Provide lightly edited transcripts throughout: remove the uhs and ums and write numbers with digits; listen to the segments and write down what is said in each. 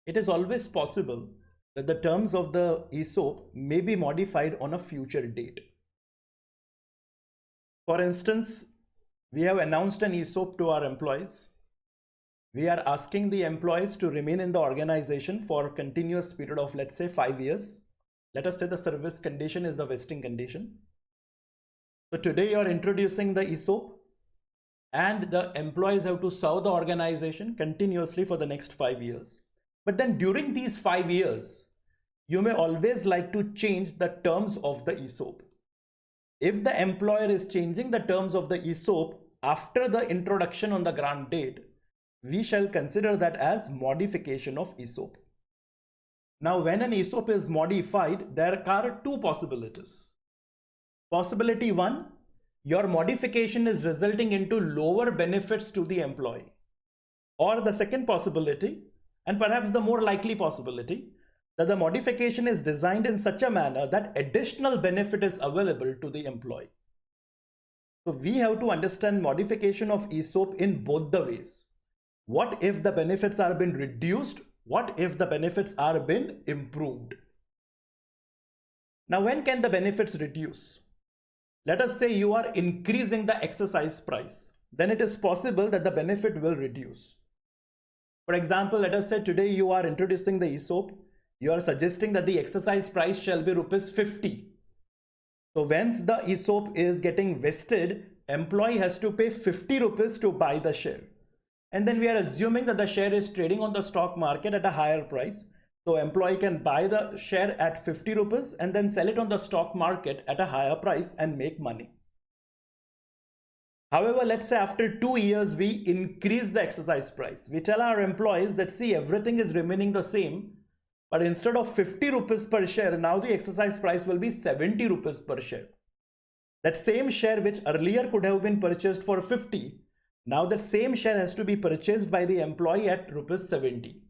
it is always possible that the terms of the ESOP may be modified on a future date. For instance, we have announced an ESOP to our employees. We are asking the employees to remain in the organization for a continuous period of, let's say, 5 years. Let us say the service condition is the vesting condition. So today you are introducing the ESOP and the employees have to serve the organization continuously for the next 5 years. But then during these 5 years, you may always like to change the terms of the ESOP. If the employer is changing the terms of the ESOP after the introduction on the grant date, we shall consider that as modification of ESOP. Now, when an ESOP is modified, there are two possibilities. Possibility one, your modification is resulting into lower benefits to the employee. Or the second possibility, and perhaps the more likely possibility, that the modification is designed in such a manner that additional benefit is available to the employee. So we have to understand modification of ESOP in both the ways. What if the benefits are been reduced? What if the benefits are been improved? Now, when can the benefits reduce? Let us say you are increasing the exercise price. Then it is possible that the benefit will reduce. For example, let us say today you are introducing the ESOP. You are suggesting that the exercise price shall be ₹50. So once the ESOP is getting vested, employee has to pay ₹50 to buy the share. And then we are assuming that the share is trading on the stock market at a higher price. So employee can buy the share at ₹50 and then sell it on the stock market at a higher price and make money. However, let's say after 2 years, we increase the exercise price. We tell our employees that, see, everything is remaining the same, but instead of ₹50 per share, now the exercise price will be ₹70 per share. That same share which earlier could have been purchased for 50, now that same share has to be purchased by the employee at ₹70.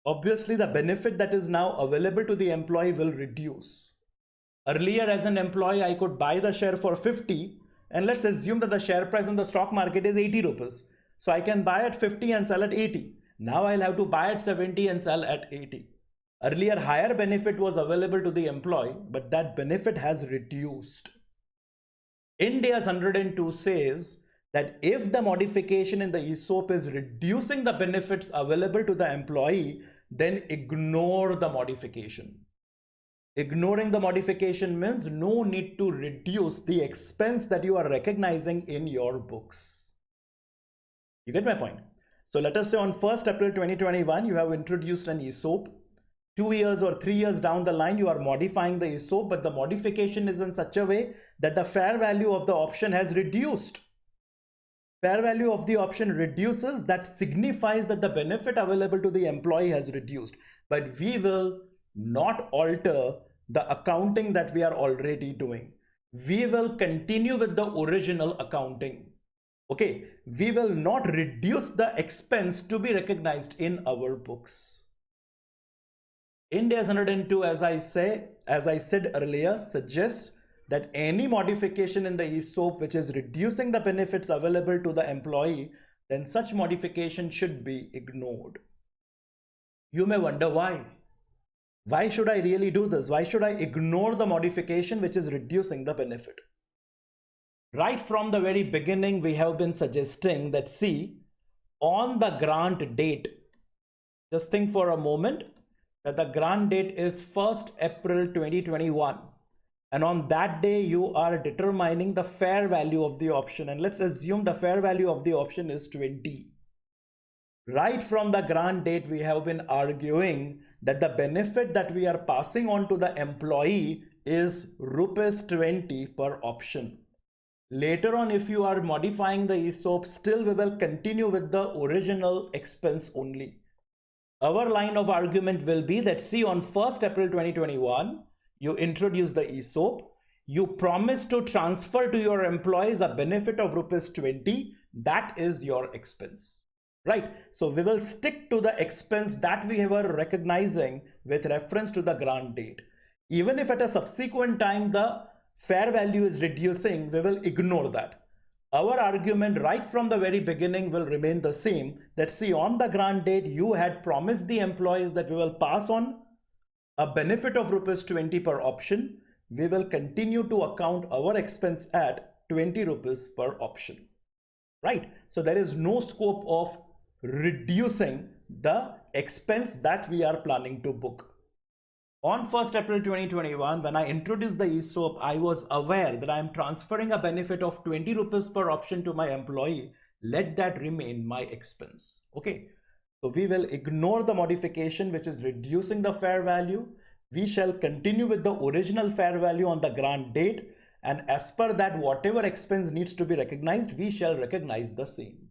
Obviously, the benefit that is now available to the employee will reduce. Earlier, as an employee, I could buy the share for 50, and let's assume that the share price on the stock market is ₹80. So I can buy at 50 and sell at 80. Now I'll have to buy at 70 and sell at 80. Earlier, higher benefit was available to the employee, but that benefit has reduced. Ind AS 102 says that if the modification in the ESOP is reducing the benefits available to the employee, then ignore the modification. Ignoring the modification means no need to reduce the expense that you are recognizing in your books. You get my point? So let us say on 1st April 2021, you have introduced an ESOP. 2 years or 3 years down the line, you are modifying the ESOP, but the modification is in such a way that the fair value of the option has reduced. Fair value of the option reduces, that signifies that the benefit available to the employee has reduced. But we will not alter the accounting that we are already doing. We will continue with the original accounting. Okay, we will not reduce the expense to be recognized in our books. Ind AS 102, as I said earlier, suggests that any modification in the ESOP which is reducing the benefits available to the employee, then such modification should be ignored. You may wonder why. Why should I really do this? Why should I ignore the modification which is reducing the benefit? Right from the very beginning, we have been suggesting that, see, on the grant date, just think for a moment that the grant date is 1st April 2021. And on that day, you are determining the fair value of the option. And let's assume the fair value of the option is 20. Right from the grant date, we have been arguing that the benefit that we are passing on to the employee is ₹20 per option. Later on, if you are modifying the ESOP, still we will continue with the original expense only. Our line of argument will be that, see, on 1st April 2021, you introduce the ESOP, you promise to transfer to your employees a benefit of ₹20, that is your expense, right? So we will stick to the expense that we were recognizing with reference to the grant date. Even if at a subsequent time the fair value is reducing, we will ignore that. Our argument right from the very beginning will remain the same, that see, on the grant date, you had promised the employees that we will pass on a benefit of rupees 20 per option. We will continue to account our expense at 20 rupees per option, right? So there is no scope of reducing the expense that we are planning to book. On 1st April 2021, when I introduced the ESOP, I was aware that I am transferring a benefit of 20 rupees per option to my employee. Let that remain my expense. Okay, so we will ignore the modification which is reducing the fair value. We shall continue with the original fair value on the grant date, and as per that, whatever expense needs to be recognized, we shall recognize the same.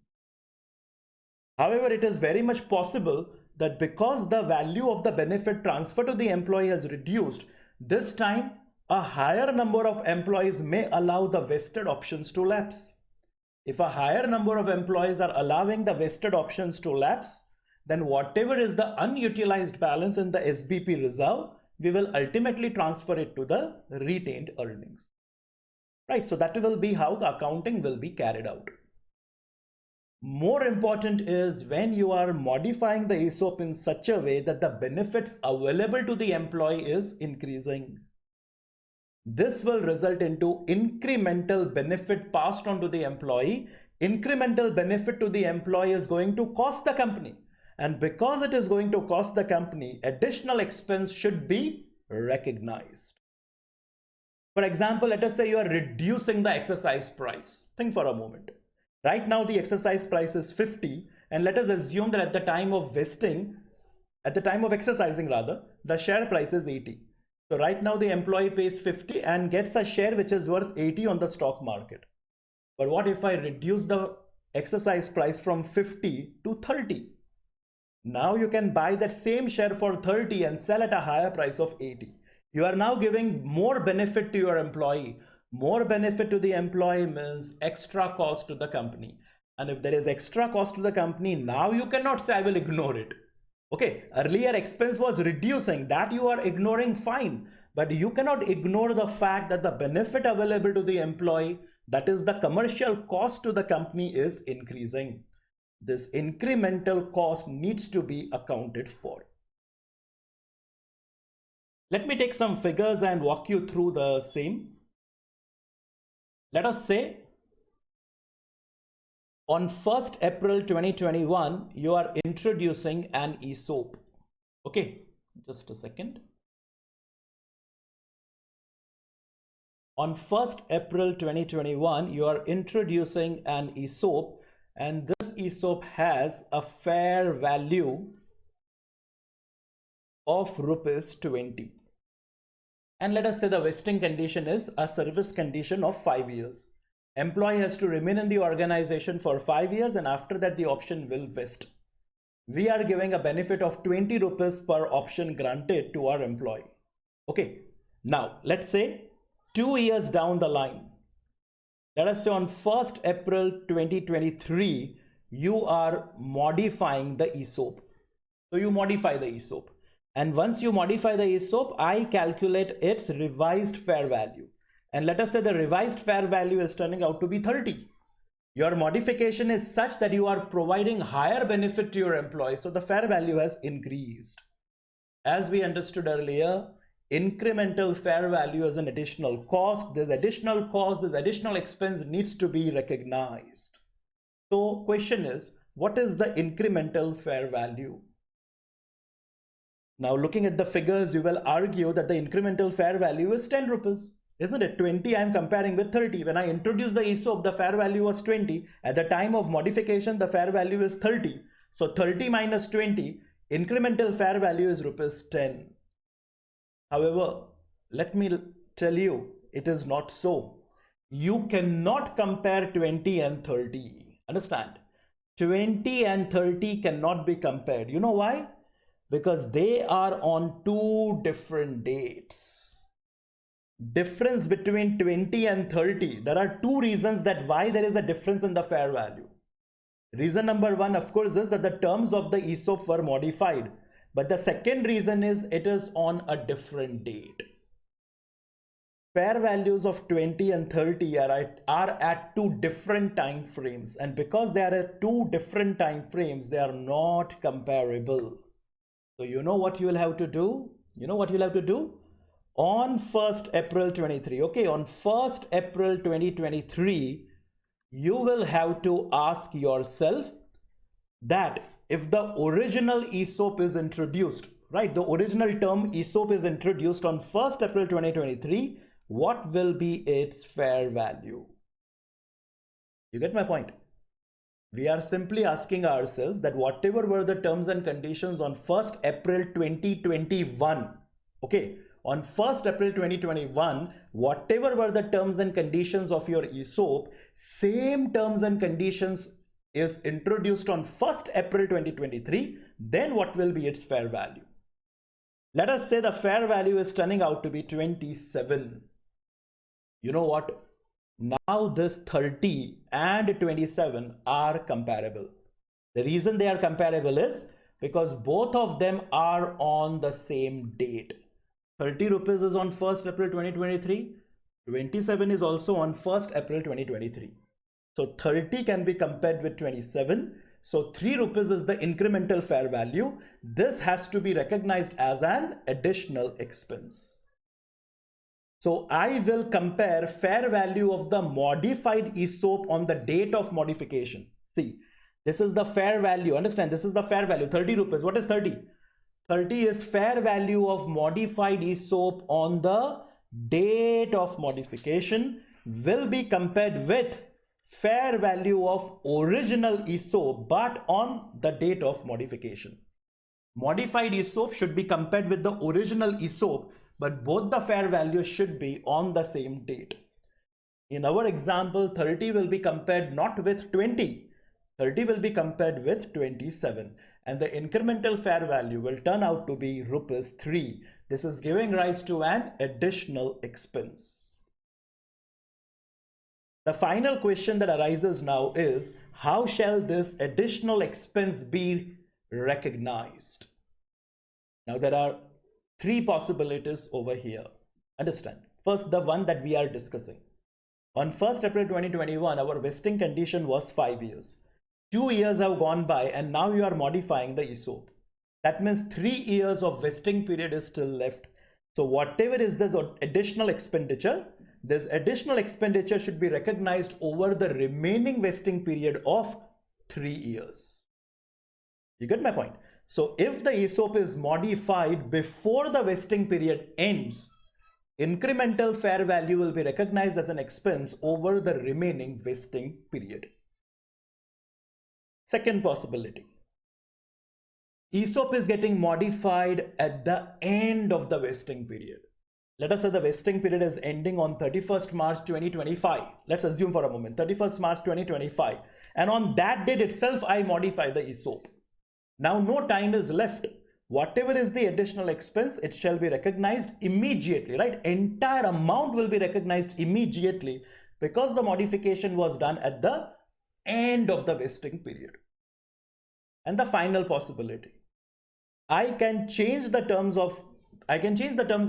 However, it is very much possible that because the value of the benefit transfer to the employee has reduced, this time a higher number of employees may allow the vested options to lapse. If a higher number of employees are allowing the vested options to lapse, then whatever is the unutilized balance in the SBP reserve, we will ultimately transfer it to the retained earnings. Right, so that will be how the accounting will be carried out. More important is when you are modifying the ESOP in such a way that the benefits available to the employee is increasing. This will result into incremental benefit passed on to the employee. Incremental benefit to the employee is going to cost the company. And because it is going to cost the company, additional expense should be recognized. For example, let us say you are reducing the exercise price. Think for a moment. Right now, the exercise price is 50, and let us assume that at the time of vesting, at the time of exercising rather, the share price is 80. So right now the employee pays 50 and gets a share which is worth 80 on the stock market. But what if I reduce the exercise price from 50 to 30? Now you can buy that same share for 30 and sell at a higher price of 80. You are now giving more benefit to your employee. More benefit to the employee means extra cost to the company. And if there is extra cost to the company, now you cannot say I will ignore it. Okay, earlier expense was reducing, that you are ignoring, fine. But you cannot ignore the fact that the benefit available to the employee, that is the commercial cost to the company, is increasing. This incremental cost needs to be accounted for. Let me take some figures and walk you through the same. Let us say on 1st April 2021, you are introducing an ESOP. Okay, just a second. On 1st April 2021, you are introducing an ESOP, and this ESOP has a fair value of rupees 20. And let us say the vesting condition is a service condition of 5 years. Employee has to remain in the organization for 5 years, and after that the option will vest. We are giving a benefit of 20 rupees per option granted to our employee. Okay, now let's say 2 years down the line. Let us say on 1st April 2023, you are modifying the ESOP. So you modify the ESOP. And once you modify the ESOP, I calculate its revised fair value. And let us say the revised fair value is turning out to be 30. Your modification is such that you are providing higher benefit to your employee. So the fair value has increased. As we understood earlier, incremental fair value is an additional cost. This additional cost, this additional expense needs to be recognized. So question is, what is the incremental fair value? Now looking at the figures, you will argue that the incremental fair value is 10 rupees. Isn't it? 20 I am comparing with 30. When I introduced the ESOP, the fair value was 20. At the time of modification, the fair value is 30. So 30 minus 20, incremental fair value is rupees 10. However, let me tell you, it is not so. You cannot compare 20 and 30. Understand? 20 and 30 cannot be compared. You know why? Because they are on two different dates. Difference between 20 and 30. There are two reasons that why there is a difference in the fair value. Reason number one, of course, is that the terms of the ESOP were modified. But the second reason is it is on a different date. fair values of 20 and 30 are at two different time frames, and because they are at two different time frames, they are not comparable. So you know what you will have to do? You know what you'll have to do? On 1st April 23, okay, on 1st April 2023, you will have to ask yourself that if the original ESOP is introduced, right, the original term ESOP is introduced on 1st April 2023, what will be its fair value? You get my point? We are simply asking ourselves that whatever were the terms and conditions on 1st April 2021, okay, on 1st April 2021, whatever were the terms and conditions of your ESOP, same terms and conditions is introduced on 1st April 2023, then what will be its fair value? Let us say the fair value is turning out to be 27. You know what? Now this 30 and 27 are comparable. The reason they are comparable is because both of them are on the same date. 30 rupees is on 1st April 2023. 27 is also on 1st April 2023. So 30 can be compared with 27. So 3 rupees is the incremental fair value. This has to be recognized as an additional expense. So I will compare fair value of the modified ESOP on the date of modification. See, this is the fair value. Understand, this is the fair value, 30 rupees. What is 30? 30 is fair value of modified ESOP on the date of modification will be compared with fair value of original ESOP but on the date of modification. Modified ESOP should be compared with the original ESOP, but both the fair values should be on the same date. In our example, 30 will be compared not with 20, 30 will be compared with 27, and the incremental fair value will turn out to be rupees 3. This is giving rise to an additional expense. The final question that arises now is, how shall this additional expense be recognized? Now there are 3 possibilities over here. Understand. First, the one that we are discussing. On 1st April 2021, our vesting condition was 5 years. 2 years have gone by and now you are modifying the ESOP. That means 3 years of vesting period is still left. So whatever is this additional expenditure, this additional expenditure should be recognized over the remaining vesting period of 3 years. You get my point? So if the ESOP is modified before the vesting period ends, incremental fair value will be recognized as an expense over the remaining vesting period. Second possibility. ESOP is getting modified at the end of the vesting period. Let us say the vesting period is ending on 31st March 2025. Let's assume for a moment 31st March 2025. And on that date itself, I modify the ESOP. Now no time is left. Whatever is the additional expense, it shall be recognized immediately, right? Entire amount will be recognized immediately because the modification was done at the end of the vesting period. And the final possibility, I can change the terms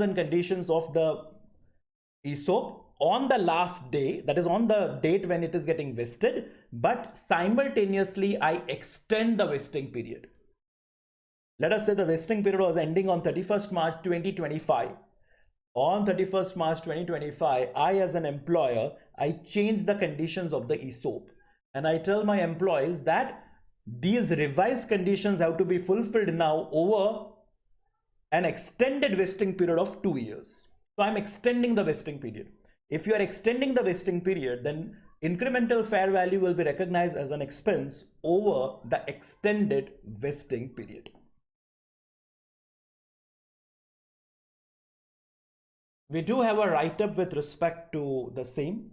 and conditions of the ESOP on the last day, that is on the date when it is getting vested, but simultaneously I extend the vesting period. Let us say the vesting period was ending on 31st March 2025. On 31st March 2025, I as an employer, I change the conditions of the ESOP and I tell my employees that these revised conditions have to be fulfilled now over an extended vesting period of 2 years. So I'm extending the vesting period. If you are extending the vesting period, then incremental fair value will be recognized as an expense over the extended vesting period. We do have a write-up with respect to the same.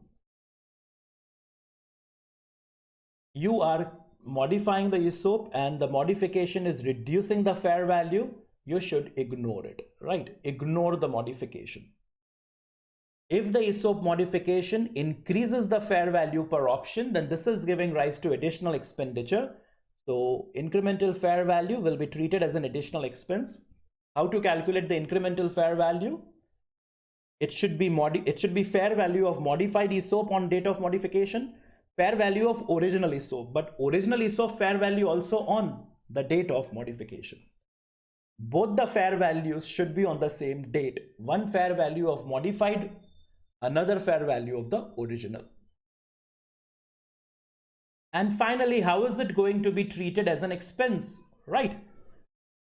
You are modifying the ESOP and the modification is reducing the fair value. You should ignore it, right? Ignore the modification. If the ESOP modification increases the fair value per option, then this is giving rise to additional expenditure. So incremental fair value will be treated as an additional expense. How to calculate the incremental fair value? It should be fair value of modified ESOP on date of modification, fair value of original ESOP, but original ESOP fair value also on the date of modification. Both the fair values should be on the same date. One fair value of modified, another fair value of the original. And finally, how is it going to be treated as an expense, right?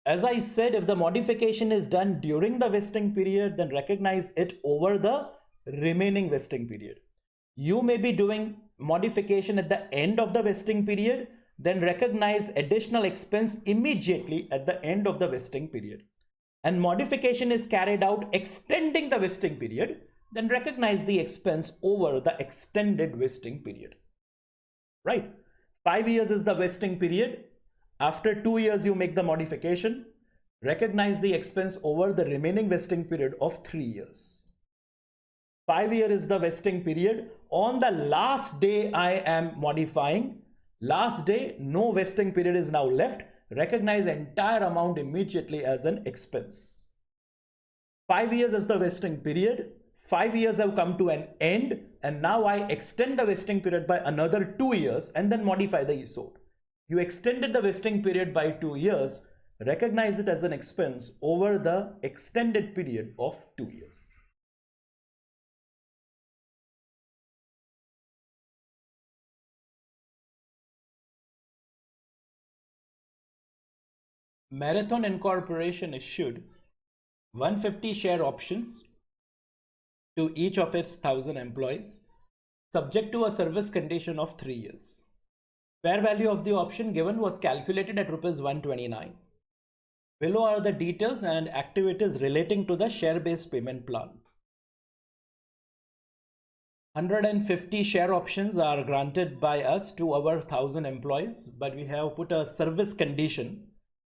As I said, if the modification is done during the vesting period, then recognize it over the remaining vesting period. You may be doing modification at the end of the vesting period, then recognize additional expense immediately at the end of the vesting period. And modification is carried out extending the vesting period, then recognize the expense over the extended vesting period. Right? 5 years is the vesting period. After 2 years, you make the modification. Recognize the expense over the remaining vesting period of 3 years. 5 years is the vesting period. On the last day I am modifying, last day, no vesting period is now left. Recognize entire amount immediately as an expense. 5 years is the vesting period. 5 years have come to an end, and now I extend the vesting period by another 2 years and then modify the ESOP. You extended the vesting period by 2 years, recognize it as an expense over the extended period of 2 years. Marathon Incorporation issued 150 share options to each of its 1,000 employees, subject to a service condition of 3 years. Fair value of the option given was calculated at Rs 129. Below are the details and activities relating to the share-based payment plan. 150 share options are granted by us to our 1,000 employees, but we have put a service condition.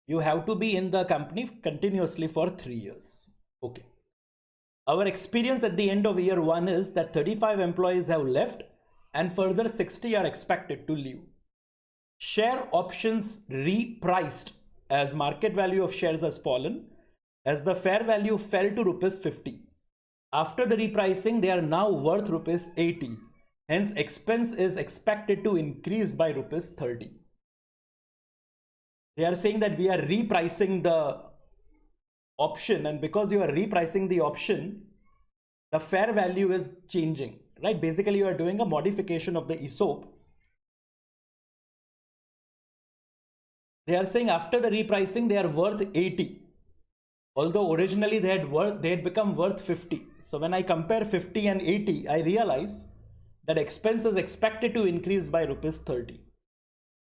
You have to be in the company continuously for 3 years. Okay. Our experience at the end of year 1 is that 35 employees have left and further 60 are expected to leave. Share options repriced as market value of shares has fallen, as the fair value fell to Rs 50. After the repricing, they are now worth Rs 80. Hence, expense is expected to increase by Rs 30. They are saying that we are repricing the option, and because you are repricing the option, the fair value is changing, right? Basically, you are doing a modification of the ESOP. They are saying after the repricing, they are worth 80. Although originally they had become worth 50. So when I compare 50 and 80, I realize that expense is expected to increase by Rs 30.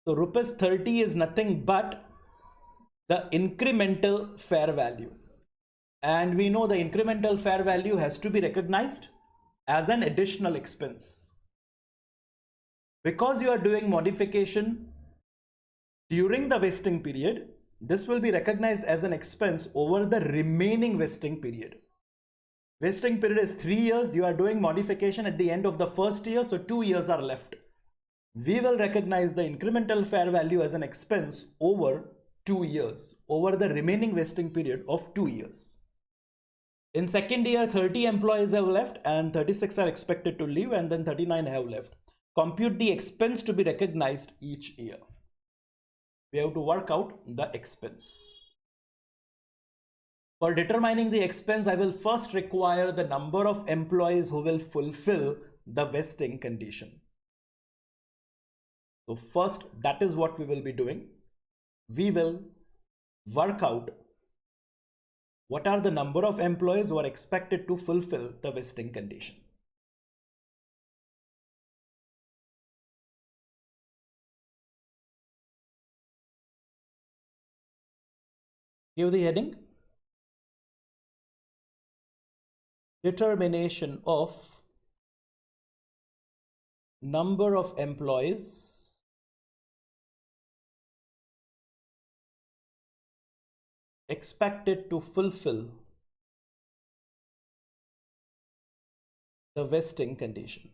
So Rs 30 is nothing but the incremental fair value. And we know the incremental fair value has to be recognized as an additional expense. Because you are doing modification during the vesting period, this will be recognized as an expense over the remaining vesting period. Vesting period is 3 years. You are doing modification at the end of the first year, so 2 years are left. We will recognize the incremental fair value as an expense over 2 years, over the remaining vesting period of 2 years. In second year, 30 employees have left and 36 are expected to leave, and then 39 have left. Compute the expense to be recognized each year. We have to work out the expense. For determining the expense, I will first require the number of employees who will fulfill the vesting condition. So first, that is what we will be doing. We will work out what are the number of employees who are expected to fulfill the vesting condition. Give the heading. Determination of number of employees expected to fulfill the vesting condition.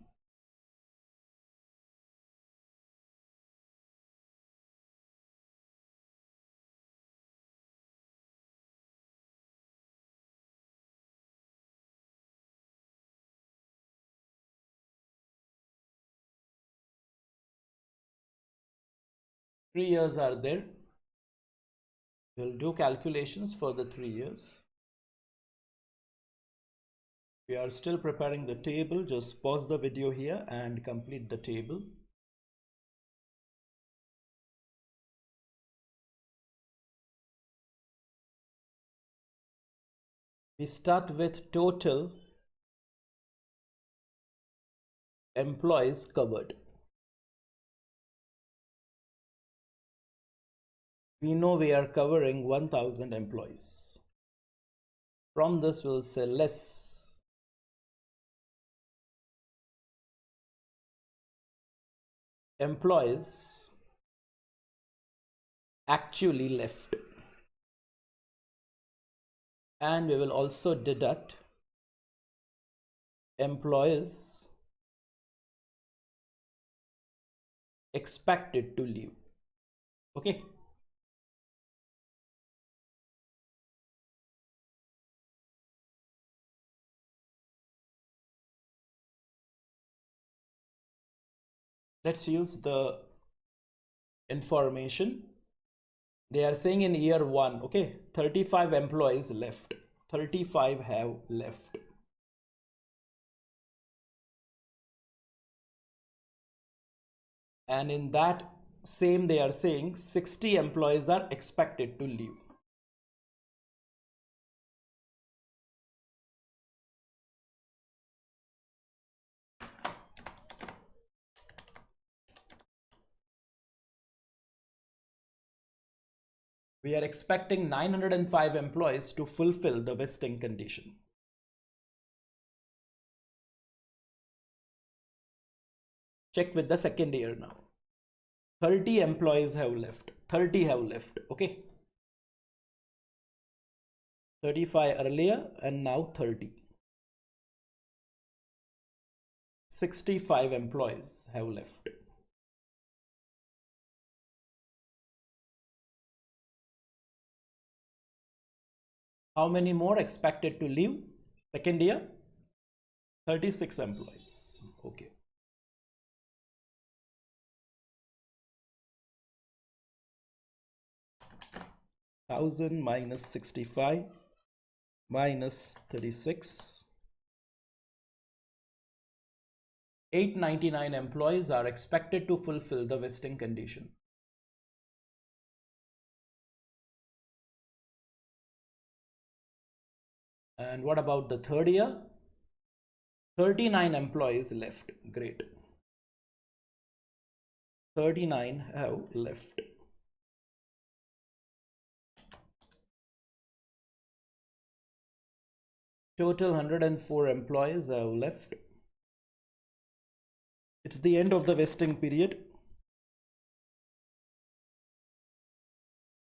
3 years are there. We'll do calculations for the 3 years. We are still preparing the table. Just pause the video here and complete the table. We start with total employees covered. We know we are covering 1000 employees. From this we'll say less employees actually left, and we will also deduct employees expected to leave. Okay. Let's use the information. They are saying in year 1, okay, 35 employees left. 35 have left. And in that same, they are saying 60 employees are expected to leave. We are expecting 905 employees to fulfill the vesting condition. Check with the second year now. 30 employees have left. 30 have left. Okay. 35 earlier and now 30. 65 employees have left. How many more expected to leave? Second year, 36 employees. Okay. Thousand minus 65 minus 36. 899 employees are expected to fulfill the vesting condition. And what about the third year? 39 employees left. Great. 39 have left. Total 104 employees have left. It's the end of the vesting period.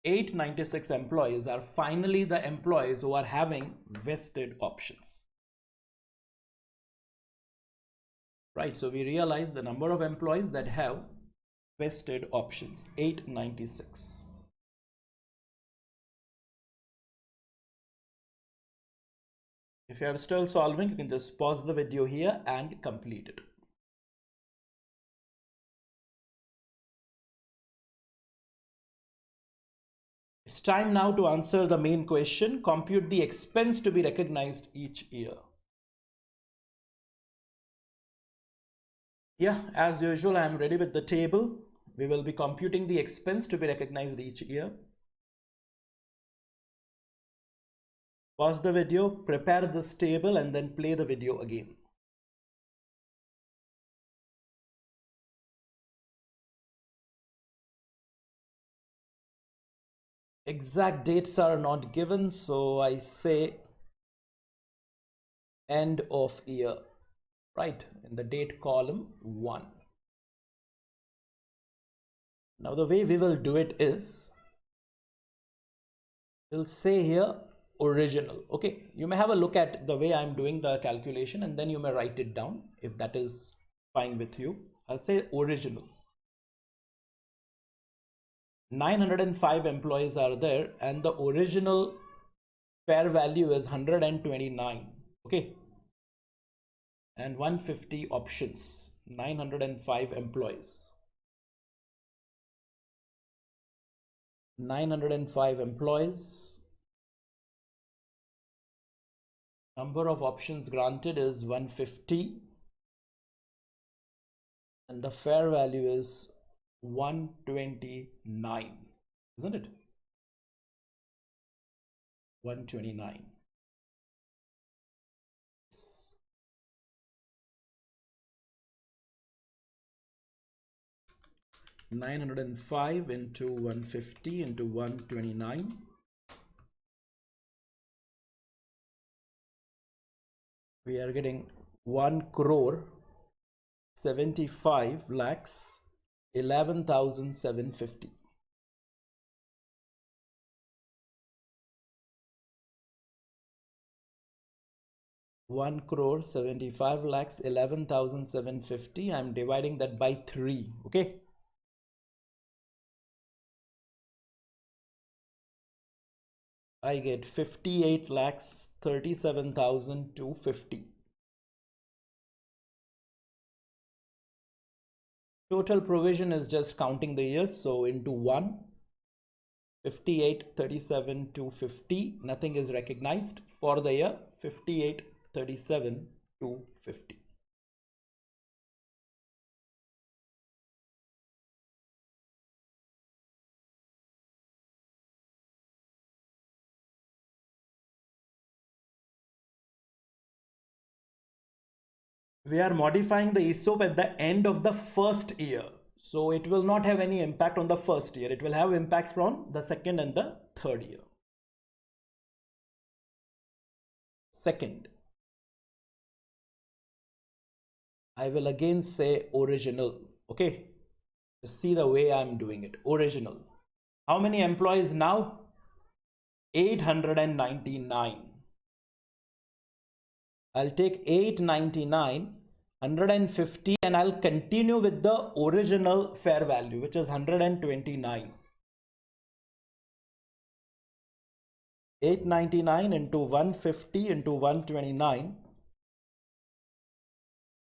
896 employees are finally the employees who are having vested options. Right, so we realize the number of employees that have vested options, 896. If you are still solving, you can just pause the video here and complete it. It's time now to answer the main question. Compute the expense to be recognized each year. Yeah, as usual, I am ready with the table. We will be computing the expense to be recognized each year. Pause the video, prepare this table, and then play the video again. Exact dates are not given, so I say end of year, right, in the date column 1. Now the way we will do it is, we'll say here original. Okay, you may have a look at the way I'm doing the calculation and then you may write it down if that is fine with you. I'll say original. 905 employees are there and the original fair value is 129. Okay, and 150 options. 905 employees. 905 employees. Number of options granted is 150. And the fair value is 129, isn't it? 129. 905 into 150 into 129. We are getting 1,75,11,750. 1,75,11,750. I'm dividing that by 3. Okay. I get 58,37,250. Total provision is just counting the years, so into 1, 58,37,250. Nothing is recognized for the year 58,37,250. We are modifying the ESOP at the end of the first year. So it will not have any impact on the first year. It will have impact from the second and the third year. Second, I will again say original. Okay. See the way I'm doing it. Original. How many employees now? 899. I'll take 899, 150, and I'll continue with the original fair value, which is 129. 899 into 150 into 129.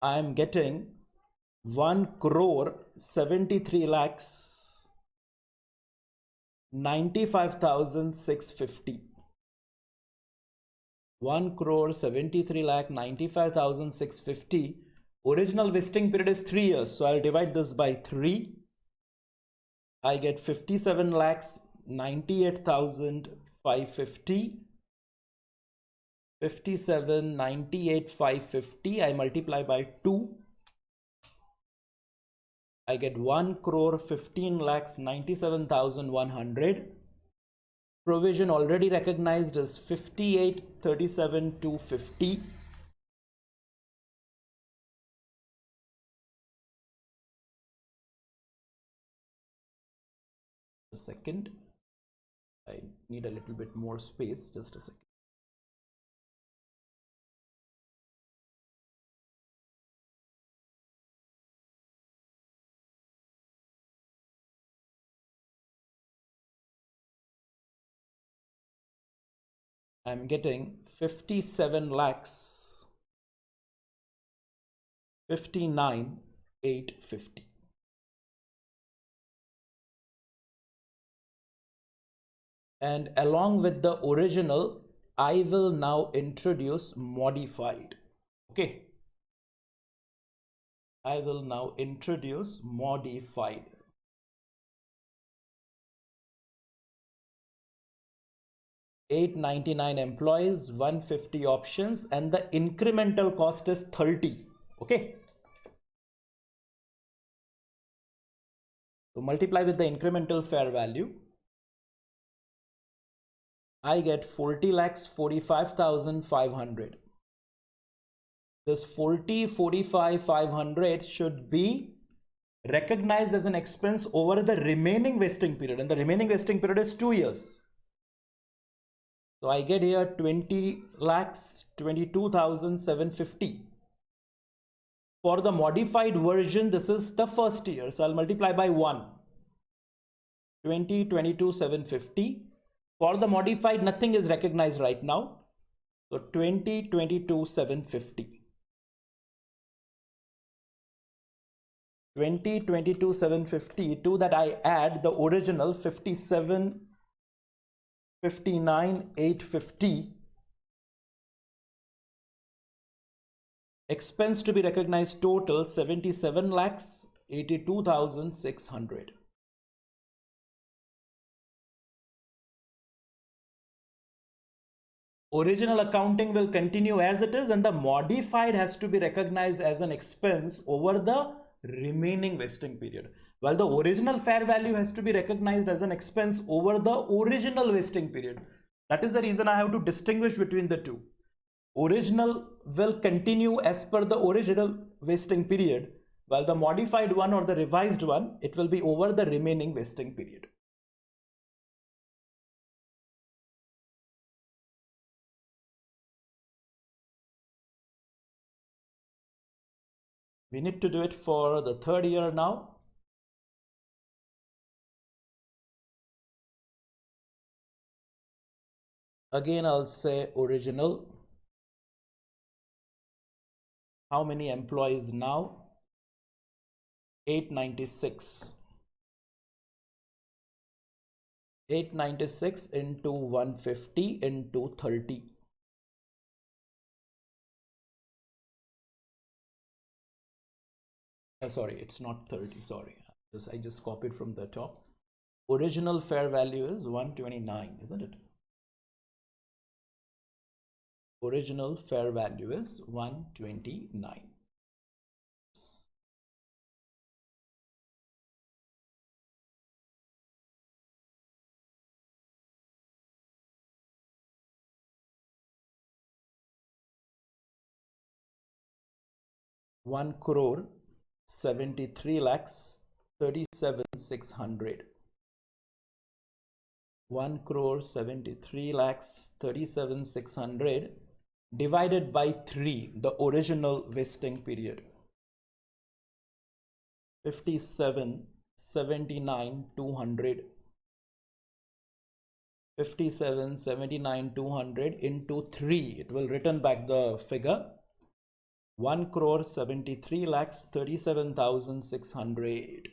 I am getting 1,73,95,650. 1,73,95,650. Original vesting period is 3 years, so I'll divide this by 3. I get 57,98,550. 57,98,550. I multiply by 2. I get 1,15,97,100. Provision already recognized is 58,37,250. A second. I need a little bit more space. Just a second. I'm getting 57 lakhs 59,850. And along with the original, I will now introduce modified. Okay. I will now introduce modified. 899 employees, 150 options, and the incremental cost is 30. Okay. So multiply with the incremental fair value. I get 40,45,500. This 40,45,500 should be recognized as an expense over the remaining vesting period, and the remaining vesting period is 2 years. So I get here 20,22,750. For the modified version, this is the first year. So I'll multiply by 1. 20,22,750. For the modified, nothing is recognized right now. So 20,22,750. 20, 22, 750. To that I add the original 57, 59, 850. Expense to be recognized total 77 lakhs 82,600. Original accounting will continue as it is, and the modified has to be recognized as an expense over the remaining vesting period. While the original fair value has to be recognized as an expense over the original vesting period. That is the reason I have to distinguish between the two. Original will continue as per the original vesting period, while the modified one or the revised one, it will be over the remaining vesting period. We need to do it for the third year now. Again, I'll say original. How many employees now? 896. 896 into 150 into 30. Sorry, it's not 30. Sorry, I just copied from the top. Original fair value is 129, isn't it? Original fair value is 129. One crore 73 lakhs 37,600. 1 crore 73 lakhs 37,600 divided by 3, the original vesting period. 57, 79, 200. 57, 79, 200 into 3. It will return back the figure. 1 crore 73 lakhs 37,600.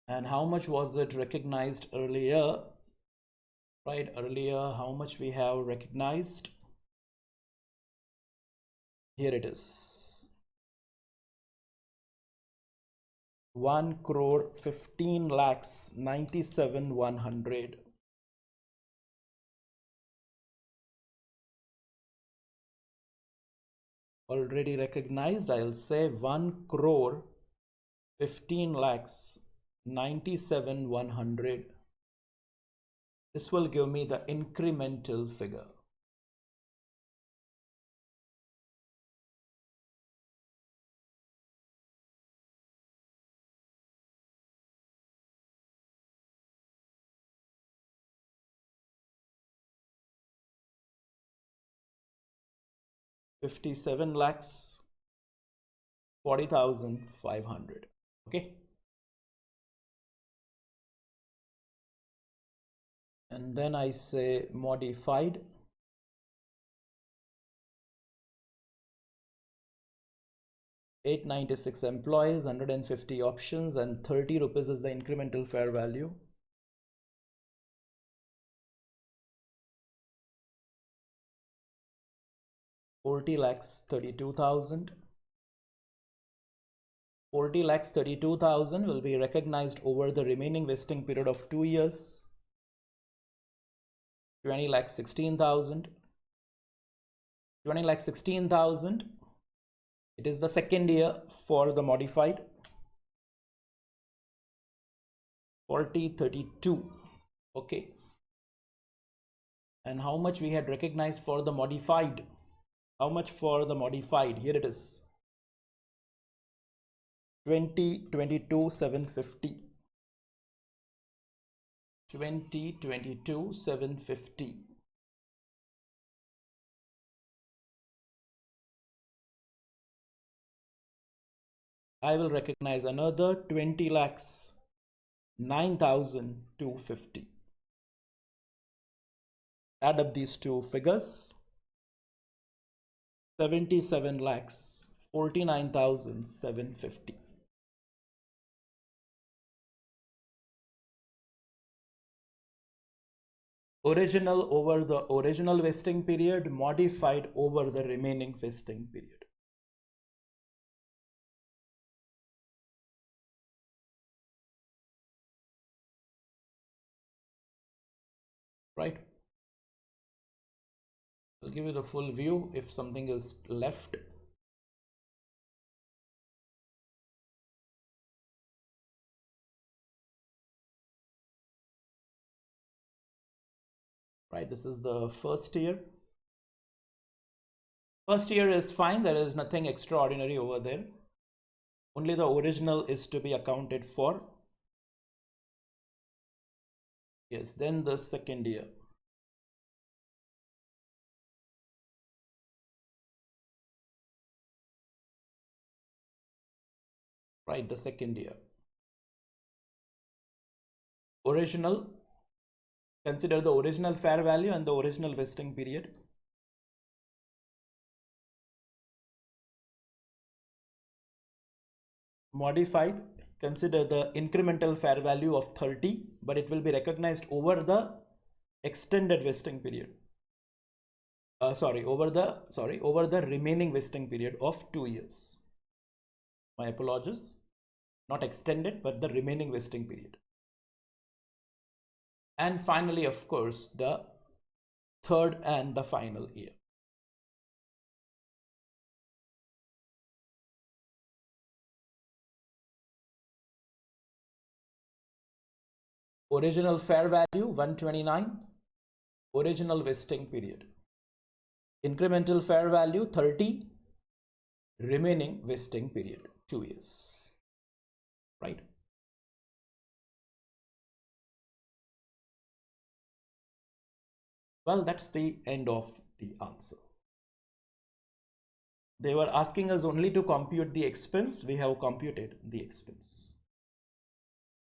And how much was it recognized earlier? Right, earlier, how much we have recognized? Here it is. 1 crore 15 lakhs 97,100. Already recognized. I'll say 1 crore 15 lakhs 97,100. This will give me the incremental figure. $57 lakhs 40,500. Okay. And then I say modified. $896 employees, 150 options, and 30 rupees is the incremental fair value. $40 lakhs 32,000. 40 lakhs 32,000 will be recognized over the remaining vesting period of 2 years. 20 lakhs 16,000. 20 lakhs 16,000. It is the second year for the modified. 40, 32. Okay. And how much we had recognized for the modified? How much for the modified? Here it is. 20, 22, 750. 20, 22, 750. I will recognize another 20 lakhs 9,250. Add up these two figures. 77 lakhs 49,750. Original over the original vesting period, modified over the remaining vesting period. Right? I'll give you the full view if something is left. Right, this is the first year. First year is fine, there is nothing extraordinary over there. Only the original is to be accounted for. Yes, then the second year. Right, the second year. Original, consider the original fair value and the original vesting period. Modified, consider the incremental fair value of 30, but it will be recognized over the extended vesting period. Over the remaining vesting period of 2 years. My apologies, not extended, but the remaining vesting period. And finally, of course, the third and the final year. Original fair value 129, original vesting period. Incremental fair value 30, remaining vesting period 2 years. Right? Well, that's the end of the answer. They were asking us only to compute the expense. We have computed the expense.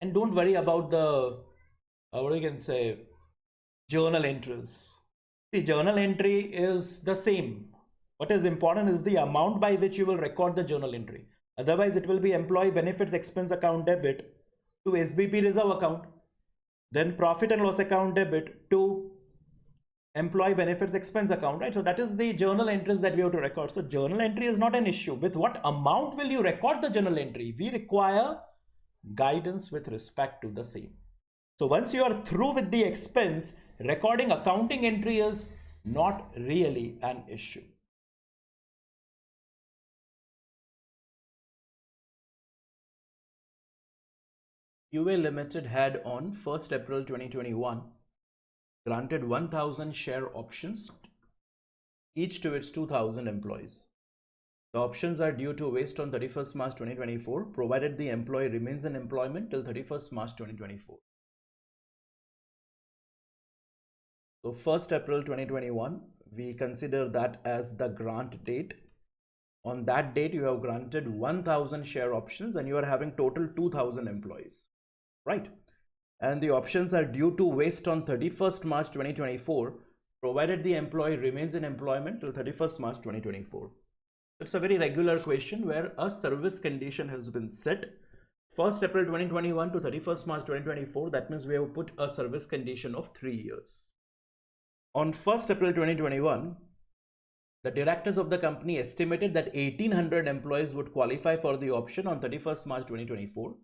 And don't worry about the, what you can say, journal entries. The journal entry is the same. What is important is the amount by which you will record the journal entry. Otherwise, it will be employee benefits expense account debit to SBP reserve account, then profit and loss account debit to employee benefits expense account, right? So that is the journal entries that we have to record. So journal entry is not an issue. With what amount will you record the journal entry? We require guidance with respect to the same. So once you are through with the expense, recording accounting entry is not really an issue. UA Limited had on 1st April 2021 granted 1,000 share options, each to its 2,000 employees. The options are due to vest on 31st March 2024, provided the employee remains in employment till 31st March 2024. So 1st April 2021, we consider that as the grant date. On that date, you have granted 1,000 share options and you are having total 2,000 employees, right? And the options are due to vest on 31st March 2024, provided the employee remains in employment till 31st March 2024. It's a very regular question where a service condition has been set. 1st April 2021 to 31st March 2024, that means we have put a service condition of 3 years. On 1st April 2021, the directors of the company estimated that 1,800 employees would qualify for the option on 31st March 2024.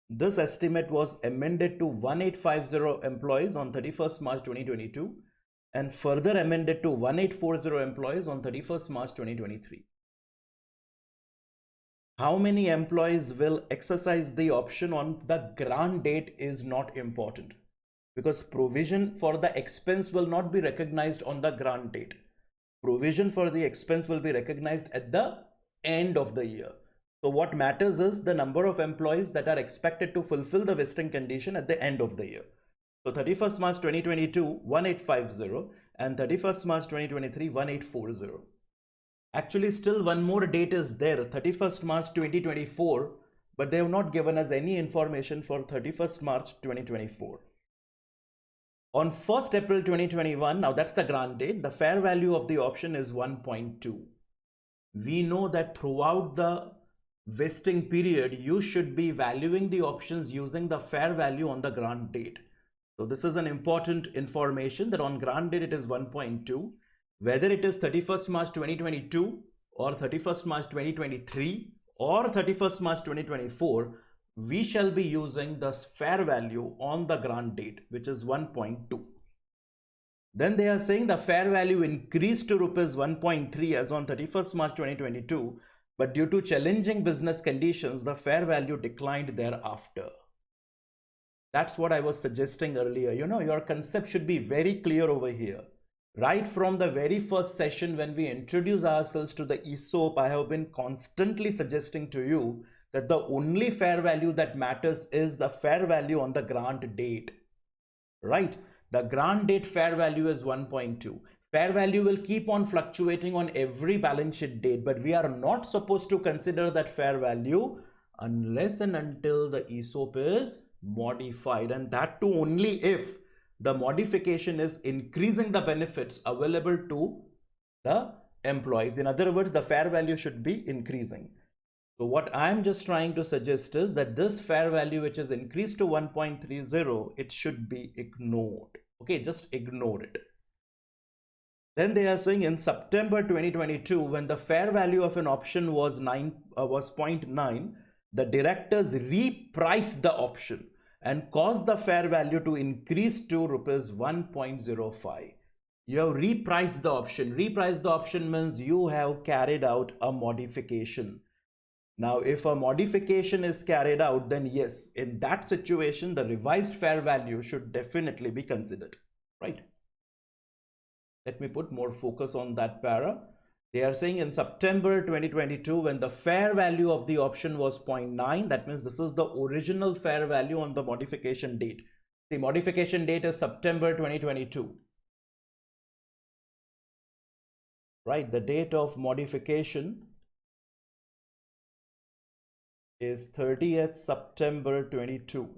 This estimate was amended to 1,850 employees on 31st March 2022 and further amended to 1,840 employees on 31st March 2023. How many employees will exercise the option on the grant date is not important, because provision for the expense will not be recognized on the grant date. Provision for the expense will be recognized at the end of the year. So what matters is the number of employees that are expected to fulfill the vesting condition at the end of the year. So 31st March 2022, 1,850 and 31st March 2023, 1,840. Actually, still one more date is there, 31st March 2024, but they have not given us any information for 31st March 2024. On 1st April 2021, now that's the grant date, the fair value of the option is 1.2. we know that throughout the vesting period, you should be valuing the options using the fair value on the grant date. So this is an important information that on grant date it is 1.2. Whether it is 31st March 2022 or 31st March 2023 or 31st March 2024, we shall be using the fair value on the grant date, which is 1.2. Then they are saying the fair value increased to rupees 1.3 as on 31st March 2022, but due to challenging business conditions, the fair value declined thereafter. That's what I was suggesting earlier. You know, your concept should be very clear over here. Right from the very first session when we introduce ourselves to the ESOP, I have been constantly suggesting to you that the only fair value that matters is the fair value on the grant date. Right? The grant date fair value is 1.2. Fair value will keep on fluctuating on every balance sheet date, but we are not supposed to consider that fair value unless and until the ESOP is modified, and that too only if the modification is increasing the benefits available to the employees. In other words, the fair value should be increasing. So what I'm just trying to suggest is that this fair value which is increased to 1.30, it should be ignored. Okay, just ignore it. Then they are saying in September 2022, when the fair value of an option was 0.9, the directors repriced the option and caused the fair value to increase to rupees 1.05. You have repriced the option. Repriced the option means you have carried out a modification. Now, if a modification is carried out, then yes, in that situation, the revised fair value should definitely be considered, right? Let me put more focus on that para. They are saying in September 2022, when the fair value of the option was 0.9, that means this is the original fair value on the modification date. The modification date is September 2022. Right, the date of modification is 30th September 22.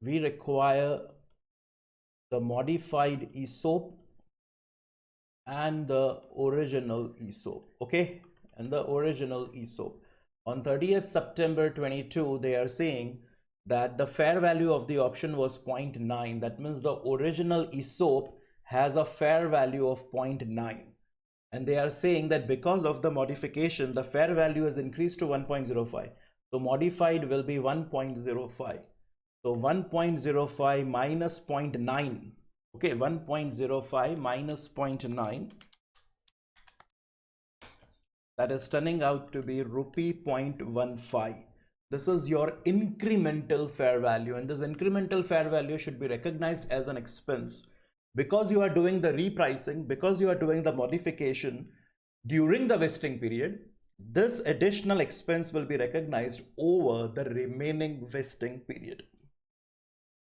We require the modified ESOP and the original ESOP, okay, and the original ESOP. On 30th September 22, they are saying that the fair value of the option was 0.9. That means the original ESOP has a fair value of 0.9. And they are saying that because of the modification, the fair value is increased to 1.05. So modified will be 1.05. So 1.05 minus 0.9. Okay, 1.05 minus 0.9. That is turning out to be rupee 0.15. This is your incremental fair value, and this incremental fair value should be recognized as an expense. Because you are doing the repricing, because you are doing the modification during the vesting period, this additional expense will be recognized over the remaining vesting period.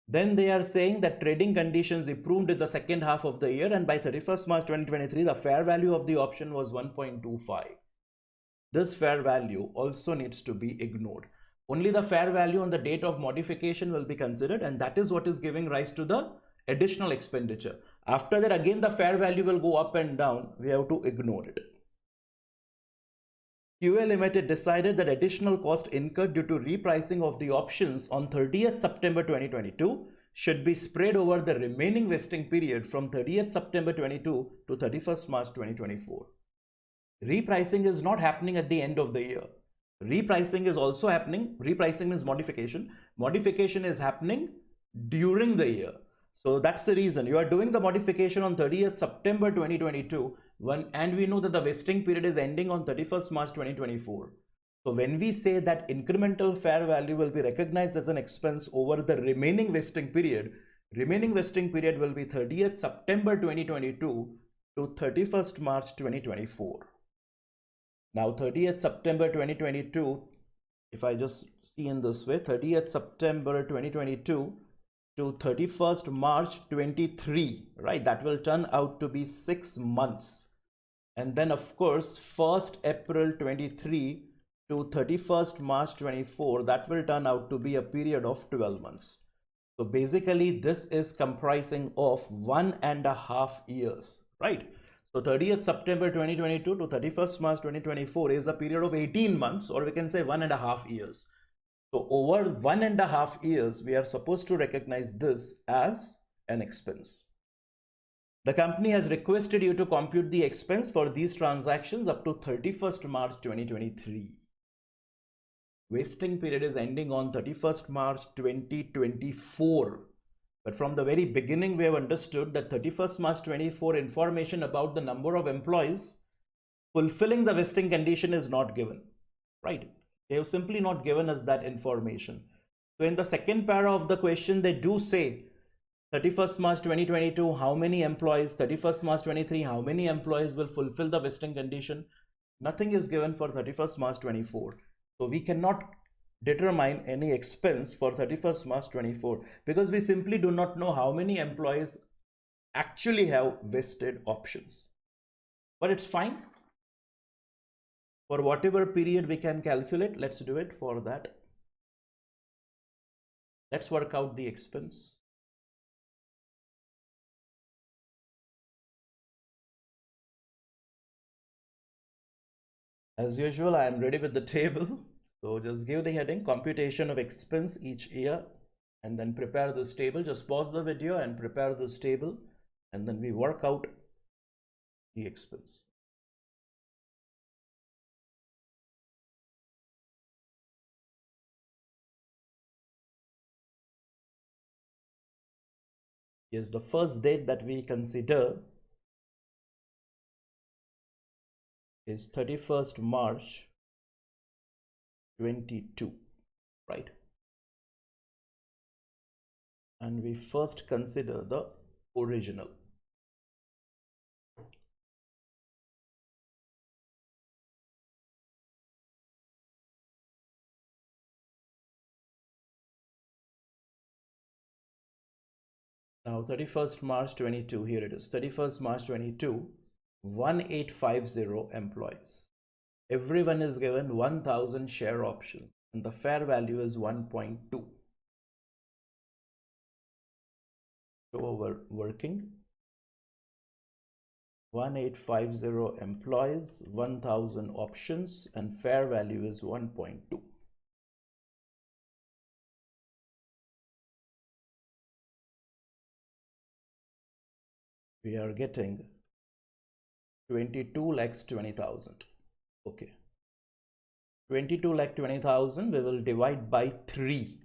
Then they are saying that trading conditions improved in the second half of the year, and by 31st March 2023, the fair value of the option was 1.25. This fair value also needs to be ignored. Only the fair value on the date of modification will be considered, and that is what is giving rise to the additional expenditure. After that, again the fair value will go up and down. We have to ignore it. QA Limited decided that additional cost incurred due to repricing of the options on 30th September 2022 should be spread over the remaining vesting period from 30th September 22 to 31st March 2024. Repricing is not happening at the end of the year. Repricing is also happening. Repricing means modification. Modification is happening during the year. So that's the reason you are doing the modification on 30th September 2022, and we know that the vesting period is ending on 31st March 2024. So when we say that incremental fair value will be recognized as an expense over the remaining vesting period will be 30th September 2022 to 31st March 2024. Now 30th September 2022, if I just see in this way, 30th September 2022 to 31st March 23, right? That will turn out to be 6 months. And then of course, 1st April 23 to 31st March 24, that will turn out to be a period of 12 months. So basically this is comprising of 1.5 years, right? So 30th September 2022 to 31st March 2024 is a period of 18 months, or we can say 1.5 years. So over 1.5 years, we are supposed to recognize this as an expense. The company has requested you to compute the expense for these transactions up to 31st March 2023. Vesting period is ending on 31st March 2024. But from the very beginning, we have understood that 31st March 24 information about the number of employees fulfilling the vesting condition is not given, right? They have simply not given us that information. So in the second para of the question, they do say 31st March 2022, how many employees, 31st March 23, how many employees will fulfill the vesting condition? Nothing is given for 31st March 24. So we cannot determine any expense for 31st March 24 because we simply do not know how many employees actually have vested options. But it's fine. For whatever period we can calculate, let's do it for that. Let's work out the expense. As usual, I am ready with the table. So just give the heading computation of expense each year and then prepare this table. Just pause the video and prepare this table and then we work out the expense. Yes, the first date that we consider is 31st March 22, right? And we first consider the original. Now 31st March 22, here it is, 31st March 22, 1850 employees. Everyone is given 1000 share option and the fair value is 1.2. So over working 1850 employees, 1000 options and fair value is 1.2. We are getting 22,20,000. Okay, 22,20,000 we will divide by 3.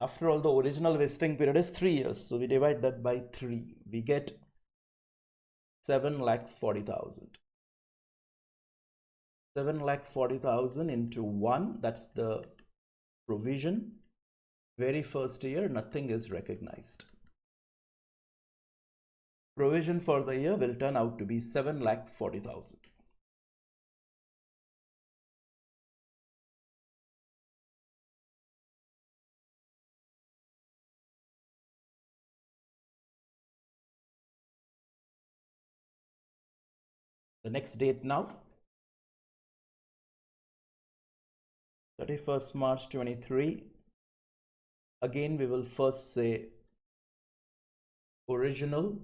After all, the original vesting period is 3 years, so we divide that by 3. We get 7,40,000. 7,40,000 into 1, that's the provision. Very first year, nothing is recognized. Provision for the year will turn out to be 7,40,000. The next date now, 31st March 23. Again, we will first say original.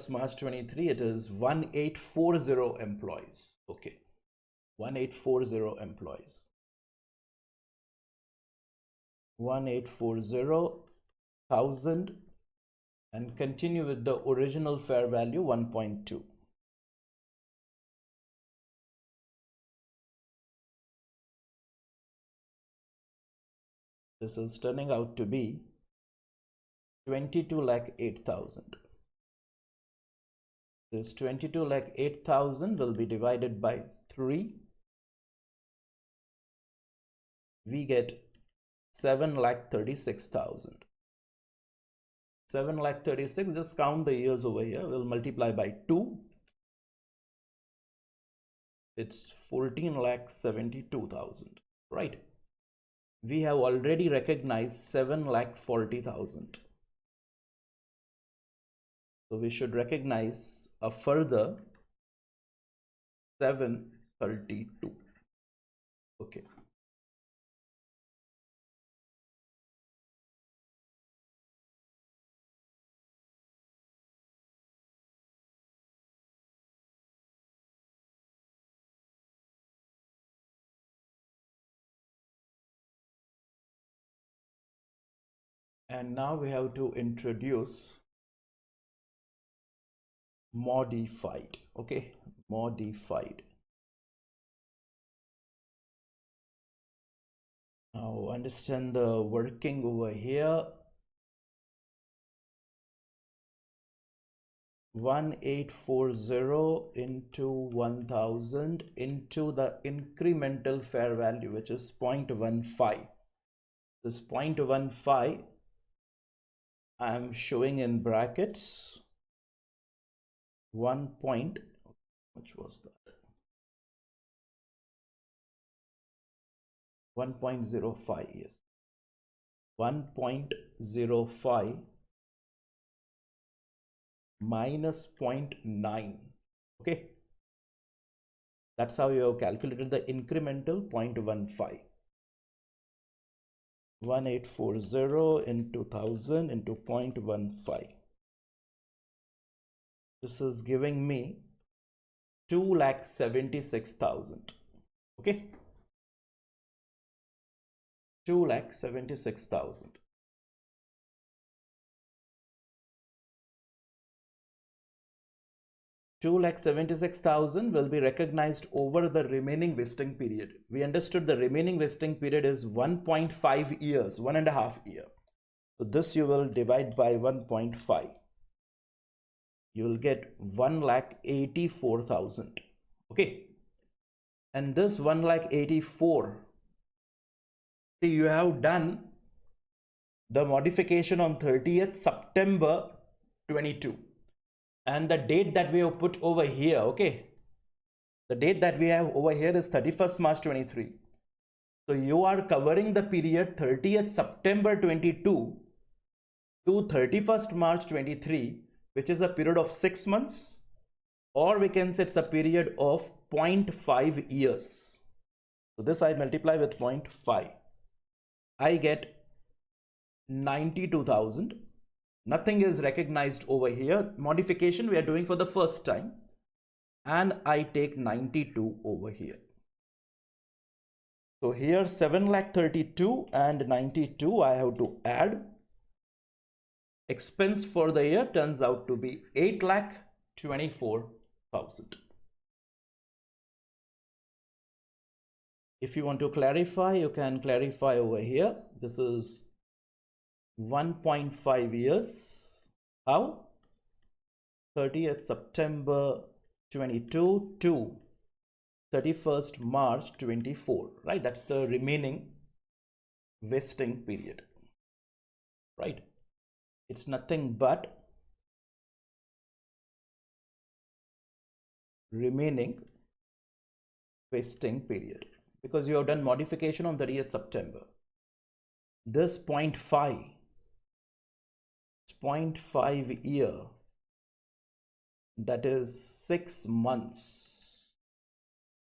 March 23, it is 1840 employees. Okay, 1840 employees. 1840,000 and continue with the original fair value 1.2. This is turning out to be 22,08,000. This 22,08,000 will be divided by 3. We get 7,36,000. 7,36,000, just count the years over here. We'll multiply by 2. It's 14,72,000, right? We have already recognized 7,40,000. So we should recognize a further 732. Okay. And now we have to introduce modified. Okay, modified. Now understand the working over here. 1840 into 1000 into the incremental fair value, which is 0.15. This 0.15 I am showing in brackets 1 point, which was that, 1.05, yes, 1.05 minus 0.9. okay, that's how you have calculated the incremental 0.15. 1840 into 1000 into 0.15. This is giving me 2,76,000. okay, 2,76,000. 2,76,000 will be recognized over the remaining vesting period. We understood the remaining vesting period is 1.5 years, 1.5 year. So this you will divide by 1.5. You will get 1,84,000. okay, and this 1,84,000, see, you have done the modification on 30th September 22. And the date that we have put over here, okay, the date that we have over here is 31st March 23. So you are covering the period 30th September 22 to 31st March 23, which is a period of 6 months, or we can say it's a period of 0.5 years. So this I multiply with 0.5. I get 92,000. Nothing is recognized over here. Modification we are doing for the first time, and I take 92 over here. So here 7,32,000 and 92 I have to add. Expense for the year turns out to be 8,24,000. If you want to clarify, you can clarify over here. This is 1.5 years. How? 30th September 22 to 31st March 24, right? That's the remaining vesting period, right? It's nothing but remaining vesting period, because you have done modification on 30th September. This 0.5 year, that is 6 months.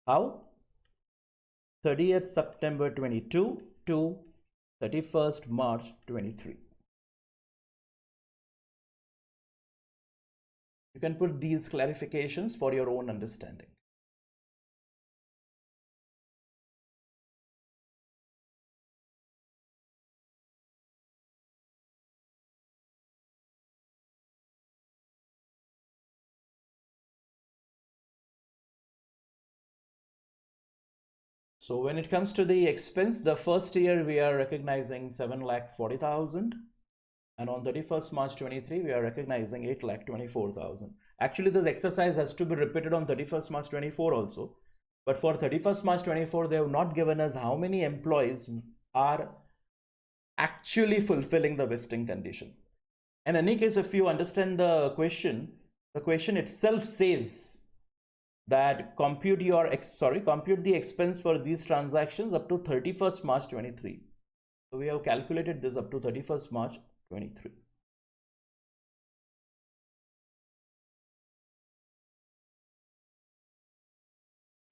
How? 30th September 22 to 31st March 23. You can put these clarifications for your own understanding. So when it comes to the expense, the first year we are recognizing 7,40,000, and on 31st March 23 we are recognizing 8,24,000. Actually this exercise has to be repeated on 31st March 24 also, but for 31st March 24 they have not given us how many employees are actually fulfilling the vesting condition. In any case, if you understand the question itself says that compute the expense for these transactions up to 31st March 23. So we have calculated this up to 31st March 23.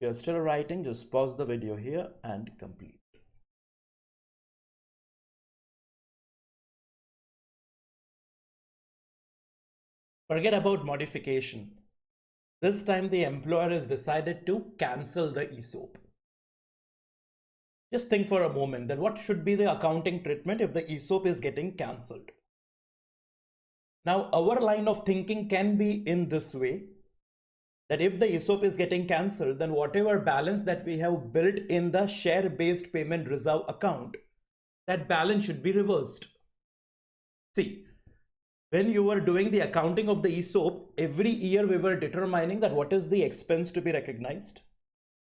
If you are still writing, just pause the video here and complete. Forget about modification. This time the employer has decided to cancel the ESOP. Just think for a moment that what should be the accounting treatment if the ESOP is getting cancelled. Now, our line of thinking can be in this way, that if the ESOP is getting cancelled, then whatever balance that we have built in the share-based payment reserve account, that balance should be reversed. See, when you were doing the accounting of the ESOP, every year we were determining that what is the expense to be recognized.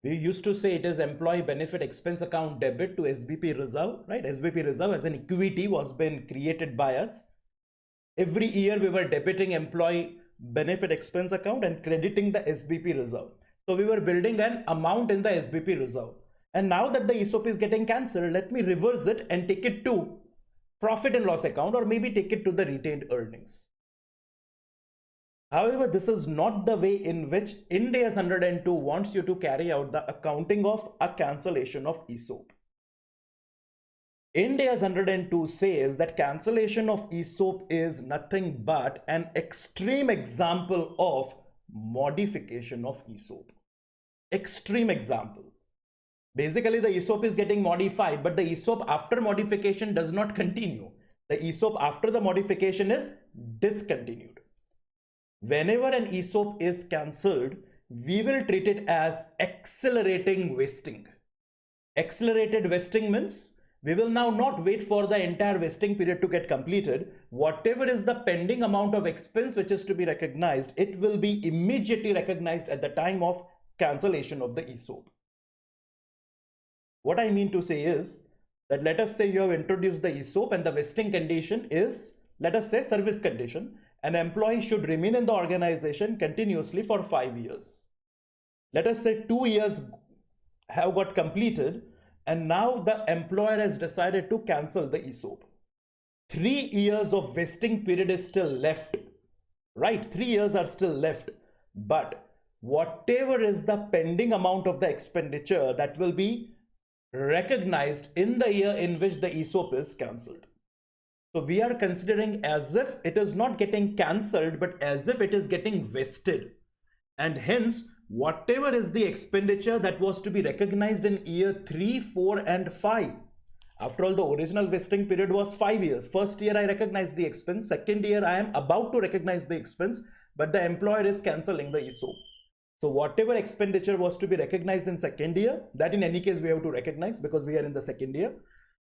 We used to say it is employee benefit expense account debit to SBP reserve, right? SBP reserve as an equity was been created by us. Every year we were debiting employee benefit expense account and crediting the SBP reserve. So we were building an amount in the SBP reserve. And now that the ESOP is getting cancelled, let me reverse it and take it to profit and loss account, or maybe take it to the retained earnings. However, this is not the way in which Ind AS 102 wants you to carry out the accounting of a cancellation of ESOP. Ind AS 102 says that cancellation of ESOP is nothing but an extreme example of modification of ESOP. Extreme example. Basically, the ESOP is getting modified, but the ESOP after modification does not continue. The ESOP after the modification is discontinued. Whenever an ESOP is cancelled, we will treat it as accelerating vesting. Accelerated vesting means we will now not wait for the entire vesting period to get completed. Whatever is the pending amount of expense which is to be recognized, it will be immediately recognized at the time of cancellation of the ESOP. What I mean to say is that let us say you have introduced the ESOP and the vesting condition is, let us say, service condition. An employee should remain in the organization continuously for 5 years. Let us say 2 years have got completed and now the employer has decided to cancel the ESOP. 3 years of vesting period is still left, right? 3 years are still left, but whatever is the pending amount of the expenditure, that will be recognized in the year in which the ESOP is cancelled. So we are considering as if it is not getting cancelled, but as if it is getting vested. And hence, whatever is the expenditure that was to be recognized in year 3, 4 and 5. After all, the original vesting period was 5 years. First year I recognized the expense. Second year I am about to recognize the expense, but the employer is cancelling the ESOP. So whatever expenditure was to be recognized in second year, that in any case we have to recognize because we are in the second year.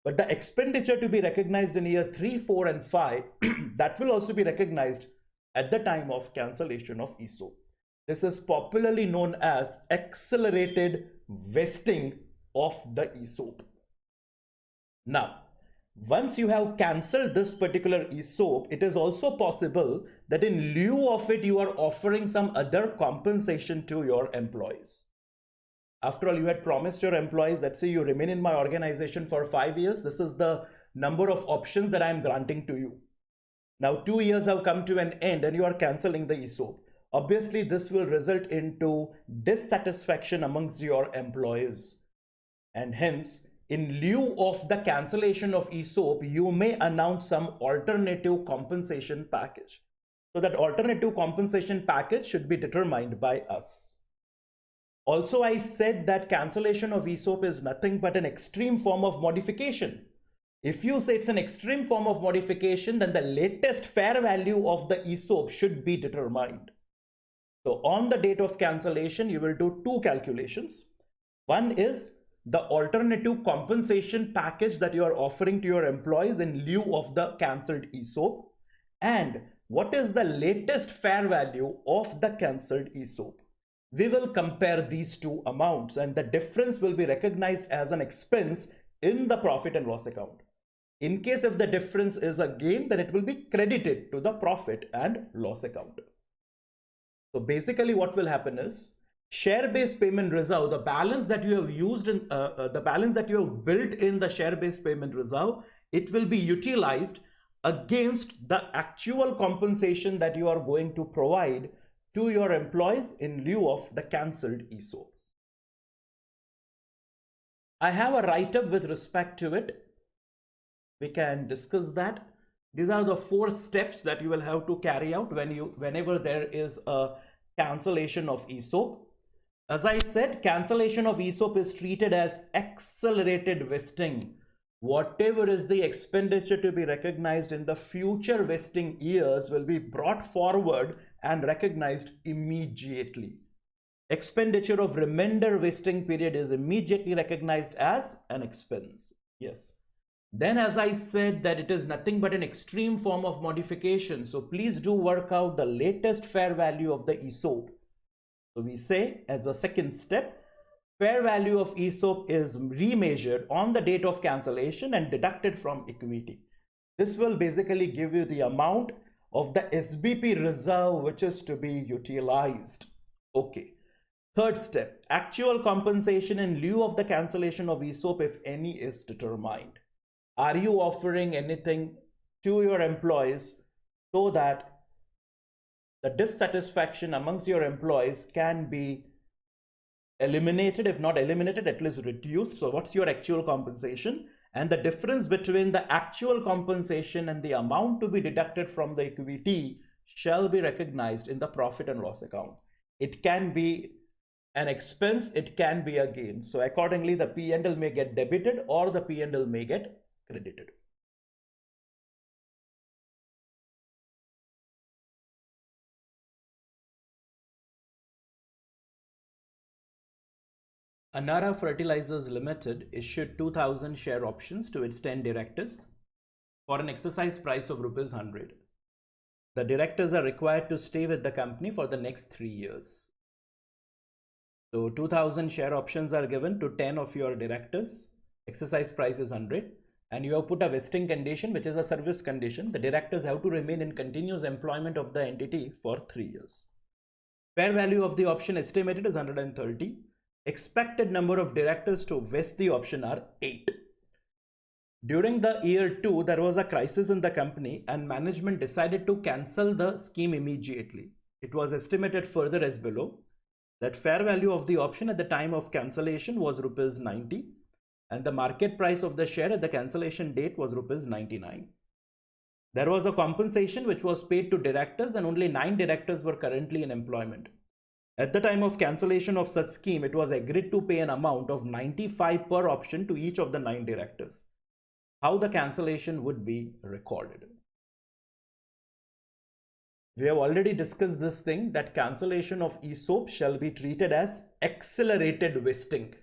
But the expenditure to be recognized in year 3, 4 and 5, that will also be recognized at the time of cancellation of ESOP. This is popularly known as accelerated vesting of the ESOP. Now, once you have cancelled this particular ESOP, it is also possible that in lieu of it, you are offering some other compensation to your employees. After all, you had promised your employees that say you remain in my organization for 5 years. This is the number of options that I am granting to you. Now 2 years have come to an end and you are cancelling the ESOP. Obviously, this will result into dissatisfaction amongst your employees. And hence, in lieu of the cancellation of ESOP, you may announce some alternative compensation package. So that alternative compensation package should be determined by us. Also, I said that cancellation of ESOP is nothing but an extreme form of modification. If you say it's an extreme form of modification, then the latest fair value of the ESOP should be determined. So on the date of cancellation, you will do two calculations. One is the alternative compensation package that you are offering to your employees in lieu of the cancelled ESOP, and what is the latest fair value of the cancelled ESOP. We will compare these two amounts and the difference will be recognized as an expense in the profit and loss account. In case if the difference is a gain, then it will be credited to the profit and loss account. So basically what will happen is share-based payment reserve, the balance that you have used in the balance that you have built in the share-based payment reserve, it will be utilized against the actual compensation that you are going to provide to your employees in lieu of the cancelled ESOP. I have a write-up with respect to it. We can discuss that. These are the 4 steps that you will have to carry out whenever there is a cancellation of ESOP. As I said, cancellation of ESOP is treated as accelerated vesting. Whatever is the expenditure to be recognized in the future vesting years will be brought forward and recognized immediately. Expenditure of remainder vesting period is immediately recognized as an expense. Yes. Then, as I said, that it is nothing but an extreme form of modification. So please do work out the latest fair value of the ESOP. So we say, as a second step, fair value of ESOP is remeasured on the date of cancellation and deducted from equity. This will basically give you the amount of the SBP reserve which is to be utilized. Okay. Third step, actual compensation in lieu of the cancellation of ESOP, if any, is determined. Are you offering anything to your employees so that the dissatisfaction amongst your employees can be eliminated? If not eliminated, at least reduced. So what's your actual compensation? And the difference between the actual compensation and the amount to be deducted from the equity shall be recognized in the profit and loss account. It can be an expense, it can be a gain. So accordingly, the P&L may get debited or the P&L may get credited. Anara Fertilizers Limited issued 2000 share options to its 10 directors for an exercise price of rupees 100. The directors are required to stay with the company for the next 3 years. So 2000 share options are given to 10 of your directors. Exercise price is 100. And you have put a vesting condition, which is a service condition. The directors have to remain in continuous employment of the entity for 3 years. Fair value of the option estimated is 130. Expected number of directors to vest the option are 8. During the year 2, there was a crisis in the company and management decided to cancel the scheme immediately. It was estimated further as below. That fair value of the option at the time of cancellation was rupees 90 and the market price of the share at the cancellation date was rupees 99. There was a compensation which was paid to directors and only 9 directors were currently in employment. At the time of cancellation of such scheme, it was agreed to pay an amount of 95 per option to each of the 9 directors. How the cancellation would be recorded? We have already discussed this thing, that cancellation of ESOP shall be treated as accelerated vesting.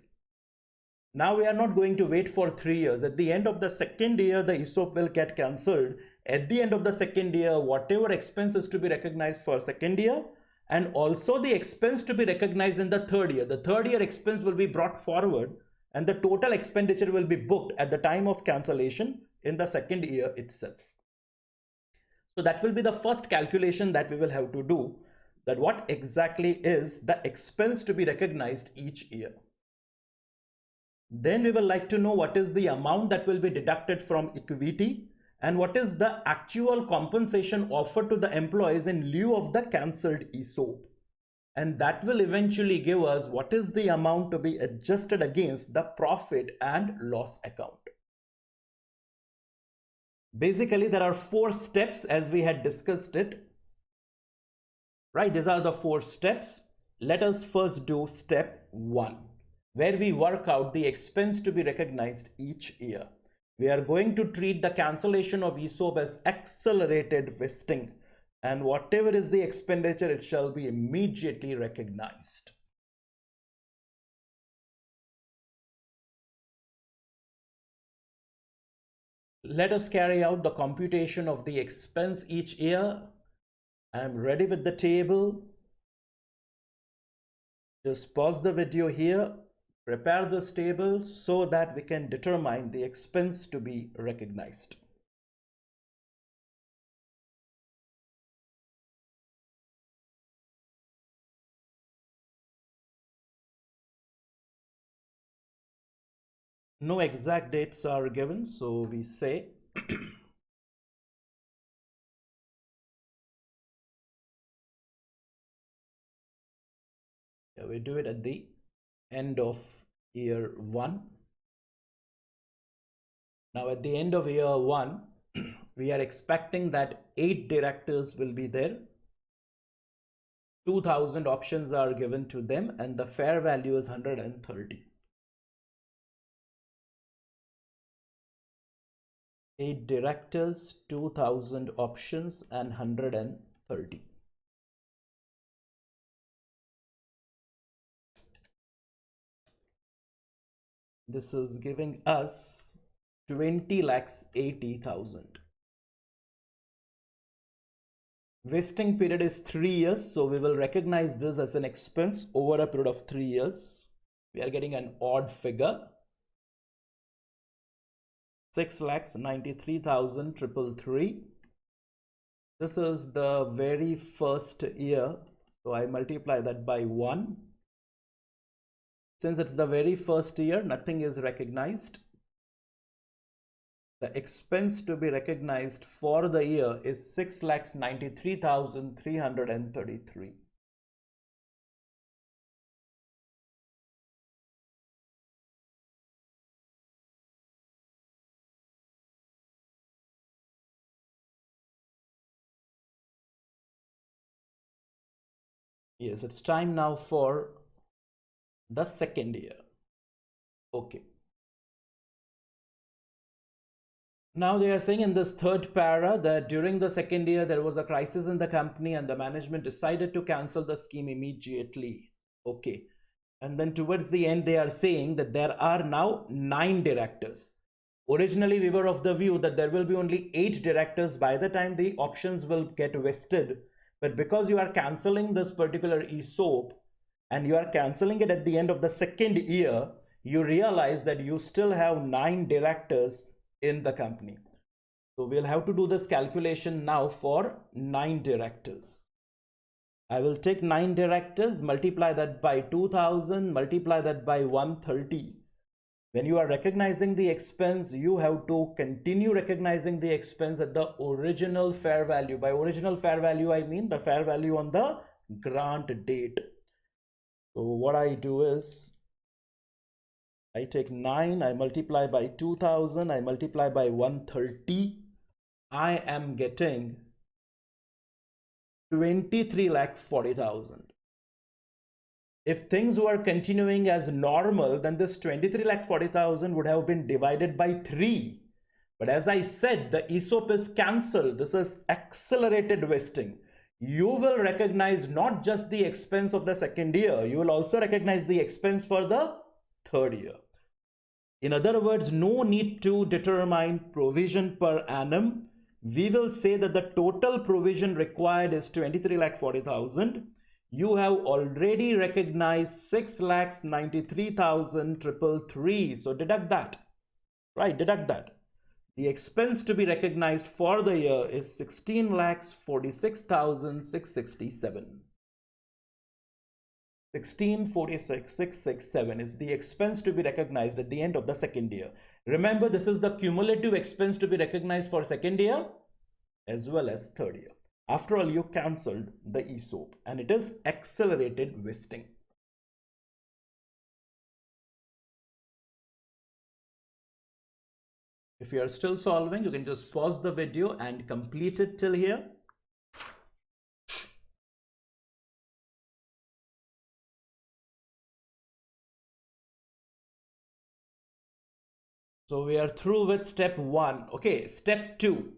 Now we are not going to wait for 3 years. At the end of the second year, the ESOP will get cancelled. At the end of the second year, whatever expense is to be recognized for second year, and also the expense to be recognized in the third year. The third year expense will be brought forward and the total expenditure will be booked at the time of cancellation in the second year itself. So that will be the first calculation that we will have to do, that what exactly is the expense to be recognized each year. Then we will like to know what is the amount that will be deducted from equity and what is the actual compensation offered to the employees in lieu of the cancelled ESOP. And that will eventually give us what is the amount to be adjusted against the profit and loss account. Basically, there are 4 steps as we had discussed it. Right, these are the 4 steps. Let us first do step 1, where we work out the expense to be recognized each year. We are going to treat the cancellation of ESOP as accelerated vesting, and whatever is the expenditure, it shall be immediately recognized. Let us carry out the computation of the expense each year. I am ready with the table. Just pause the video here. Prepare this table so that we can determine the expense to be recognized. No exact dates are given, so we say we do it at the end of year 1. Now at the end of year 1, we are expecting that 8 directors will be there. 2,000 options are given to them and the fair value is 130. 8 directors, 2,000 options and 130. This is giving us 20,80,000. Vesting period is 3 years, so we will recognize this as an expense over a period of 3 years. We are getting an odd figure. 6,93,333. This is the very first year, so I multiply that by 1. Since it's the very first year, nothing is recognized. The expense to be recognized for the year is 6,93,333. Yes, it's time now for the second year. Okay. Now they are saying in this third para that during the second year there was a crisis in the company and the management decided to cancel the scheme immediately. Okay. And then towards the end they are saying that there are now 9 directors. Originally we were of the view that there will be only 8 directors by the time the options will get vested. But because you are cancelling this particular ESOP and you are cancelling it at the end of the second year, you realize that you still have 9 directors in the company. So we'll have to do this calculation now for 9 directors. I will take 9 directors, multiply that by 2,000, multiply that by 130. When you are recognizing the expense, you have to continue recognizing the expense at the original fair value. By original fair value, I mean the fair value on the grant date. So what I do is, I take 9, I multiply by 2,000, I multiply by 130. I am getting 23,40,000. If things were continuing as normal, then this 23,40,000 would have been divided by 3. But as I said, the ESOP is cancelled. This is accelerated vesting. You will recognize not just the expense of the second year, you will also recognize the expense for the third year. In other words, no need to determine provision per annum. We will say that the total provision required is 23,40,000. You have already recognized 6,93,333. So deduct that. Right, deduct that. The expense to be recognized for the year is 16,46,667. 16,46,667 is the expense to be recognized at the end of the second year. Remember, this is the cumulative expense to be recognized for second year as well as third year. After all, you cancelled the ESOP and it is accelerated vesting. If you are still solving, you can just pause the video and complete it till here. So we are through with step 1. Okay, step 2.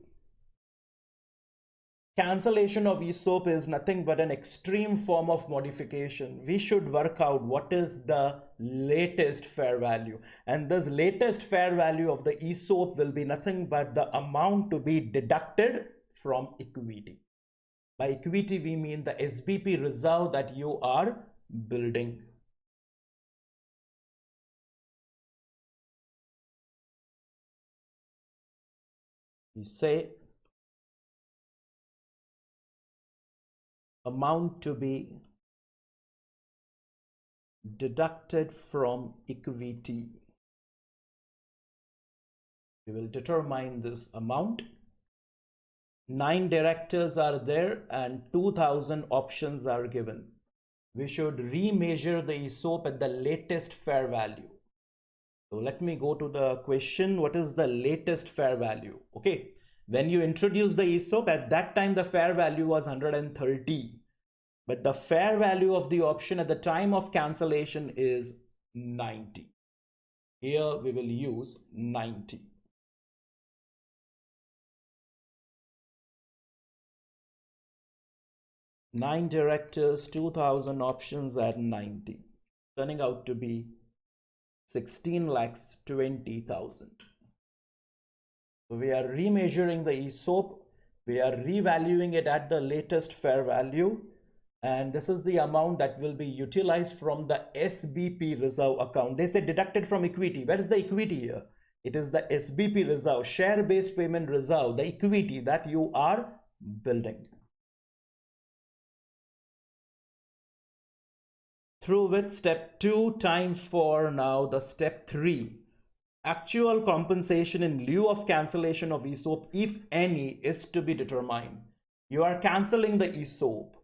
Cancellation of ESOP is nothing but an extreme form of modification. We should work out what is the latest fair value. And this latest fair value of the ESOP will be nothing but the amount to be deducted from equity. By equity, we mean the SBP reserve that you are building. We say amount to be deducted from equity. We will determine this amount. 9 directors are there and 2,000 options are given. We should remeasure the ESOP at the latest fair value. So let me go to the question. What is the latest fair value? Okay. When you introduce the ESOP, at that time the fair value was 130. but the fair value of the option at the time of cancellation is 90. Here we will use 90. Nine directors, 2,000 options at 90, turning out to be 16,20,000. So we are remeasuring the ESOP. We are revaluing it at the latest fair value. And this is the amount that will be utilized from the SBP reserve account. They say deducted from equity. Where is the equity here? It is the SBP reserve, share-based payment reserve, the equity that you are building. Through with step 2, time for now the step 3. Actual compensation in lieu of cancellation of ESOP, if any, is to be determined. You are cancelling the ESOP.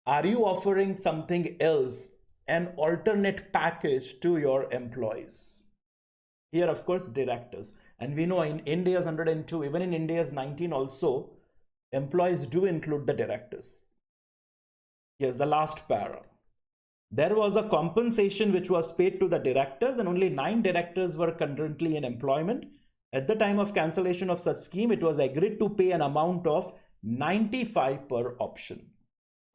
Are you offering something else, an alternate package to your employees? Here, of course, directors. And we know in Ind AS 102, even in Ind AS 19 also, employees do include the directors. Yes, the last para. There was a compensation which was paid to the directors, and only 9 directors were currently in employment. At the time of cancellation of such scheme, it was agreed to pay an amount of 95 per option.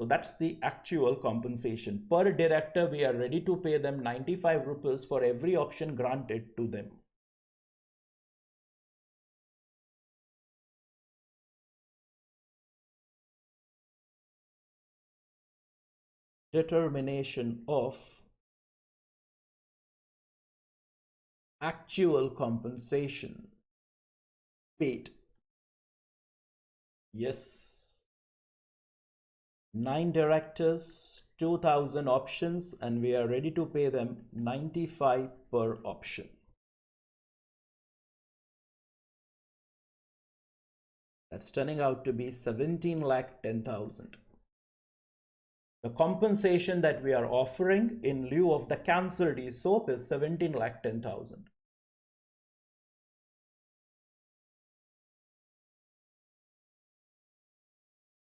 So that's the actual compensation. Per director, we are ready to pay them 95 rupees for every option granted to them. Determination of actual compensation paid. Yes. 9 directors, 2,000 options, and we are ready to pay them 95 per option. That's turning out to be 17,10,000. The compensation that we are offering in lieu of the cancelled ESOP is 17,10,000.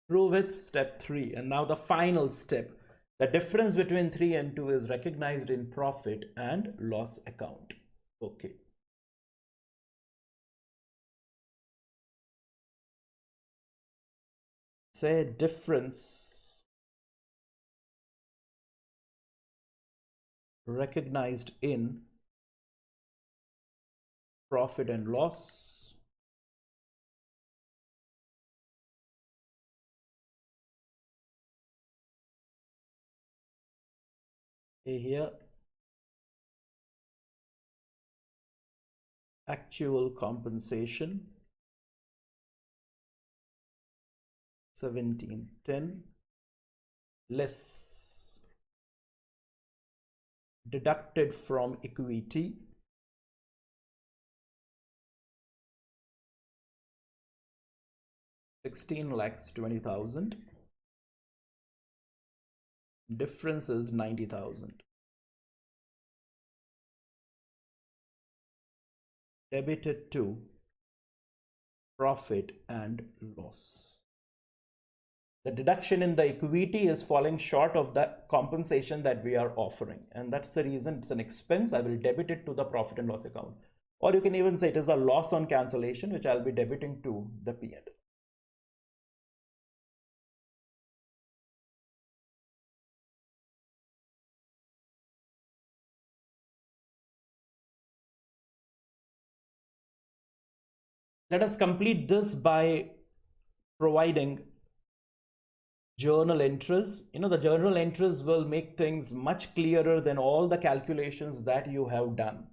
Through with step 3, and now the final step. The difference between 3 and 2 is recognized in profit and loss account. Okay. Say difference recognized in profit and loss. Here, actual compensation 1710 less deducted from equity 16,20,000. Difference is 90,000. Debited to profit and loss. The deduction in the equity is falling short of the compensation that we are offering, and that's the reason it's an expense. I will debit it to the profit and loss account, or you can even say it is a loss on cancellation, which I'll be debiting to the P&L. Let us complete this by providing journal entries. The journal entries will make things much clearer than all the calculations that you have done.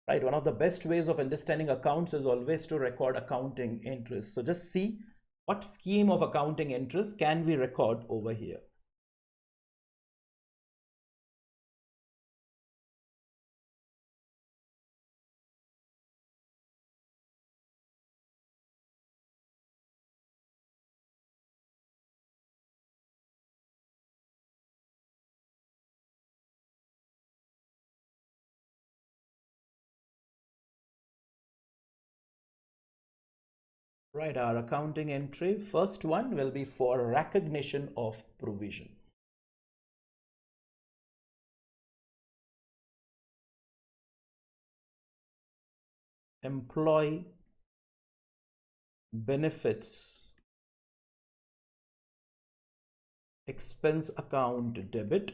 Right? One of the best ways of understanding accounts is always to record accounting entries. So just see what scheme of accounting entries can we record over here. Right, our accounting entry, first one will be for recognition of provision. employee benefits expense account debit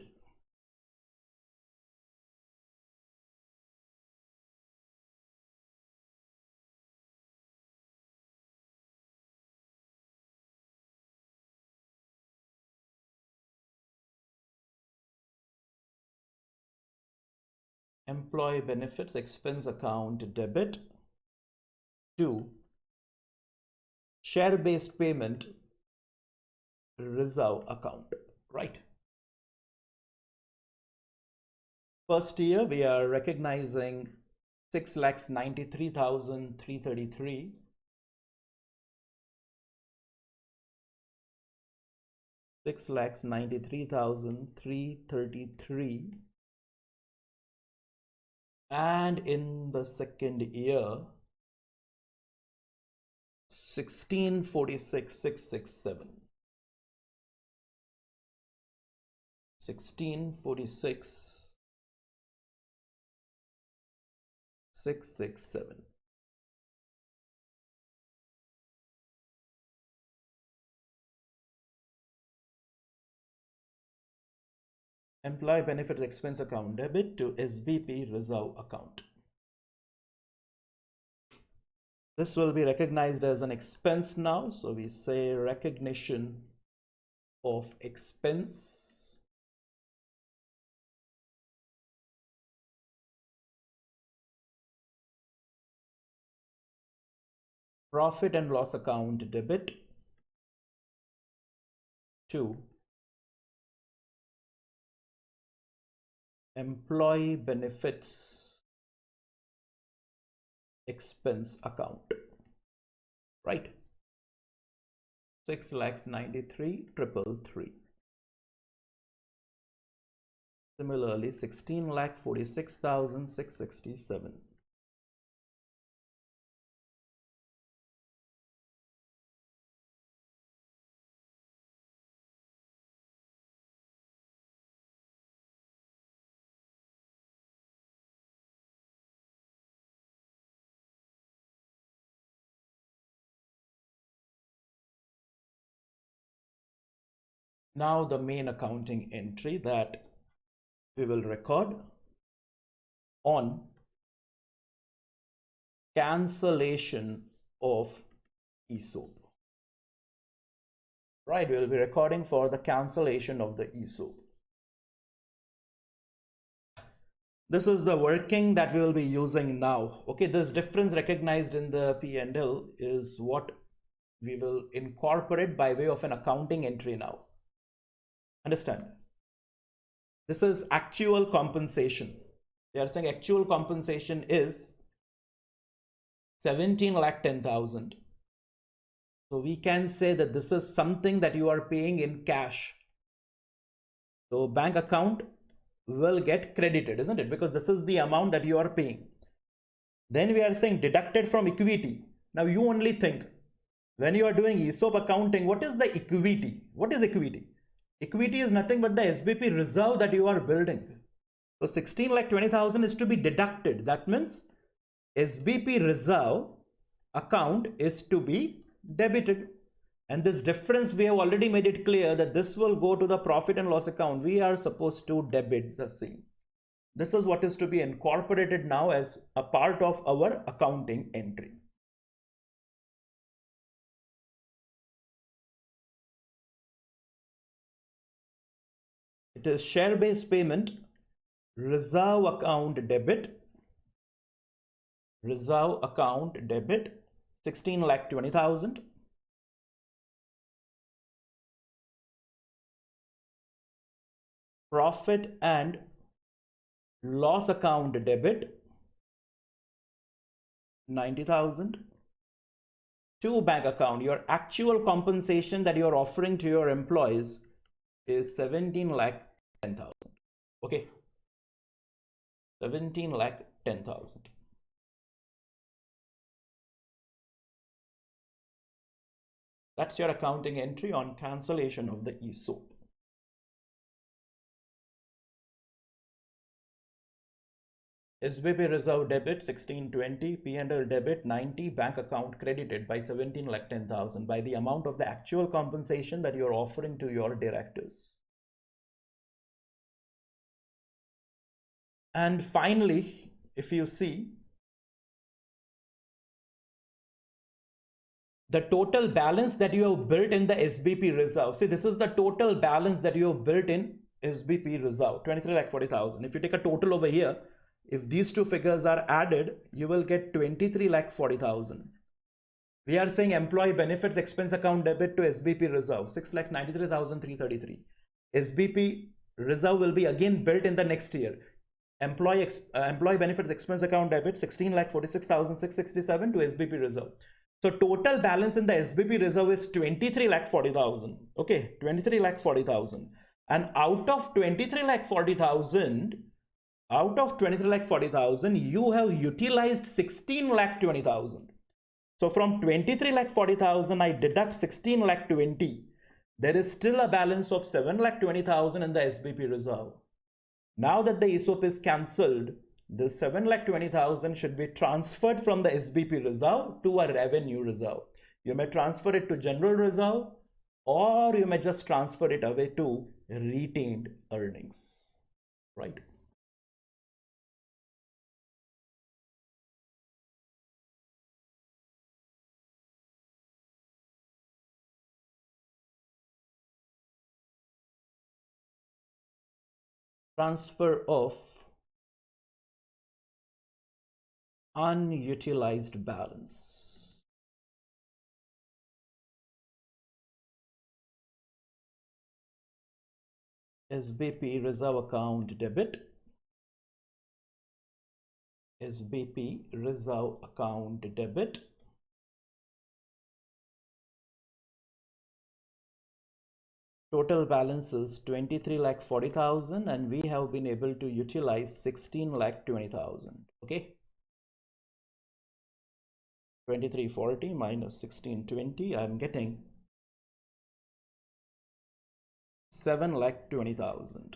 employee benefits expense account debit to share-based payment reserve account, right? First year we are recognizing 6,93,333. $6,93,333, and in the second year 1646,667. 1646,667. Employee benefits expense account debit to SBP reserve account. This will be recognized as an expense now, so we say recognition of expense profit and loss account debit to employee benefits expense account, right? 6,93,333. Similarly, 16,46,667. Now the main accounting entry that we will record on cancellation of ESOP. Right, we will be recording for the cancellation of the ESOP. This is the working that we will be using now. Okay, this difference recognized in the P&L is what we will incorporate by way of an accounting entry now. Understand? This is actual compensation. They are saying actual compensation is 17,10,000. So we can say that this is something that you are paying in cash. So bank account will get credited, isn't it? Because this is the amount that you are paying. Then we are saying deducted from equity. Now you only think when you are doing ESOP accounting, what is the equity? What is equity? Equity is nothing but the SBP reserve that you are building. So 16,20,000 is to be deducted. That means SBP reserve account is to be debited. And this difference, we have already made it clear that this will go to the profit and loss account. We are supposed to debit the same. This is what is to be incorporated now as a part of our accounting entry. It is share-based payment, reserve account debit, 16,20,000. Profit and loss account debit, 90,000. To bank account, your actual compensation that you are offering to your employees is 17,10,000. Okay, 17,10,000. That's your accounting entry on cancellation of the ESOP. SBP reserve debit 1620, P&L debit 90, bank account credited by 17,10,000 by the amount of the actual compensation that you're offering to your directors. And finally, if you see the total balance that you have built in the SBP reserve, see, this is the total balance that you have built in SBP reserve, 23,40,000. If you take a total over here, if these two figures are added, you will get 23,40,000. We are saying employee benefits expense account debit to SBP reserve, 6,93,333. SBP reserve will be again built in the next year. Employee benefits expense account debit 16,46,667 to SBP reserve. So total balance in the SBP reserve is 23,40,000. Okay, 23,40,000. And out of 23,40,000, you have utilized 16,20,000. So from 23,40,000, I deduct 16,20,000. There is still a balance of 7,20,000 in the SBP reserve. Now that the ESOP is cancelled, the 7,20,000 should be transferred from the SBP reserve to a revenue reserve. You may transfer it to general reserve, or you may just transfer it away to retained earnings, right? Transfer of unutilized balance. SBP reserve account debit. SBP reserve account debit. Total balance is 23,40,000 and we have been able to utilize 16,20,000. Okay. 2340 minus 1620, I'm getting 7,20,000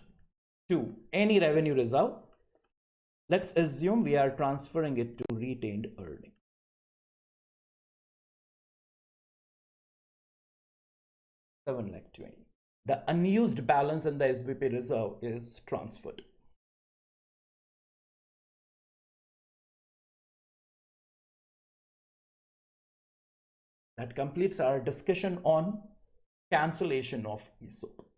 to any revenue reserve. Let's assume we are transferring it to retained earning. $7,20,000. The unused balance in the SBP reserve is transferred. That completes our discussion on cancellation of ESOP.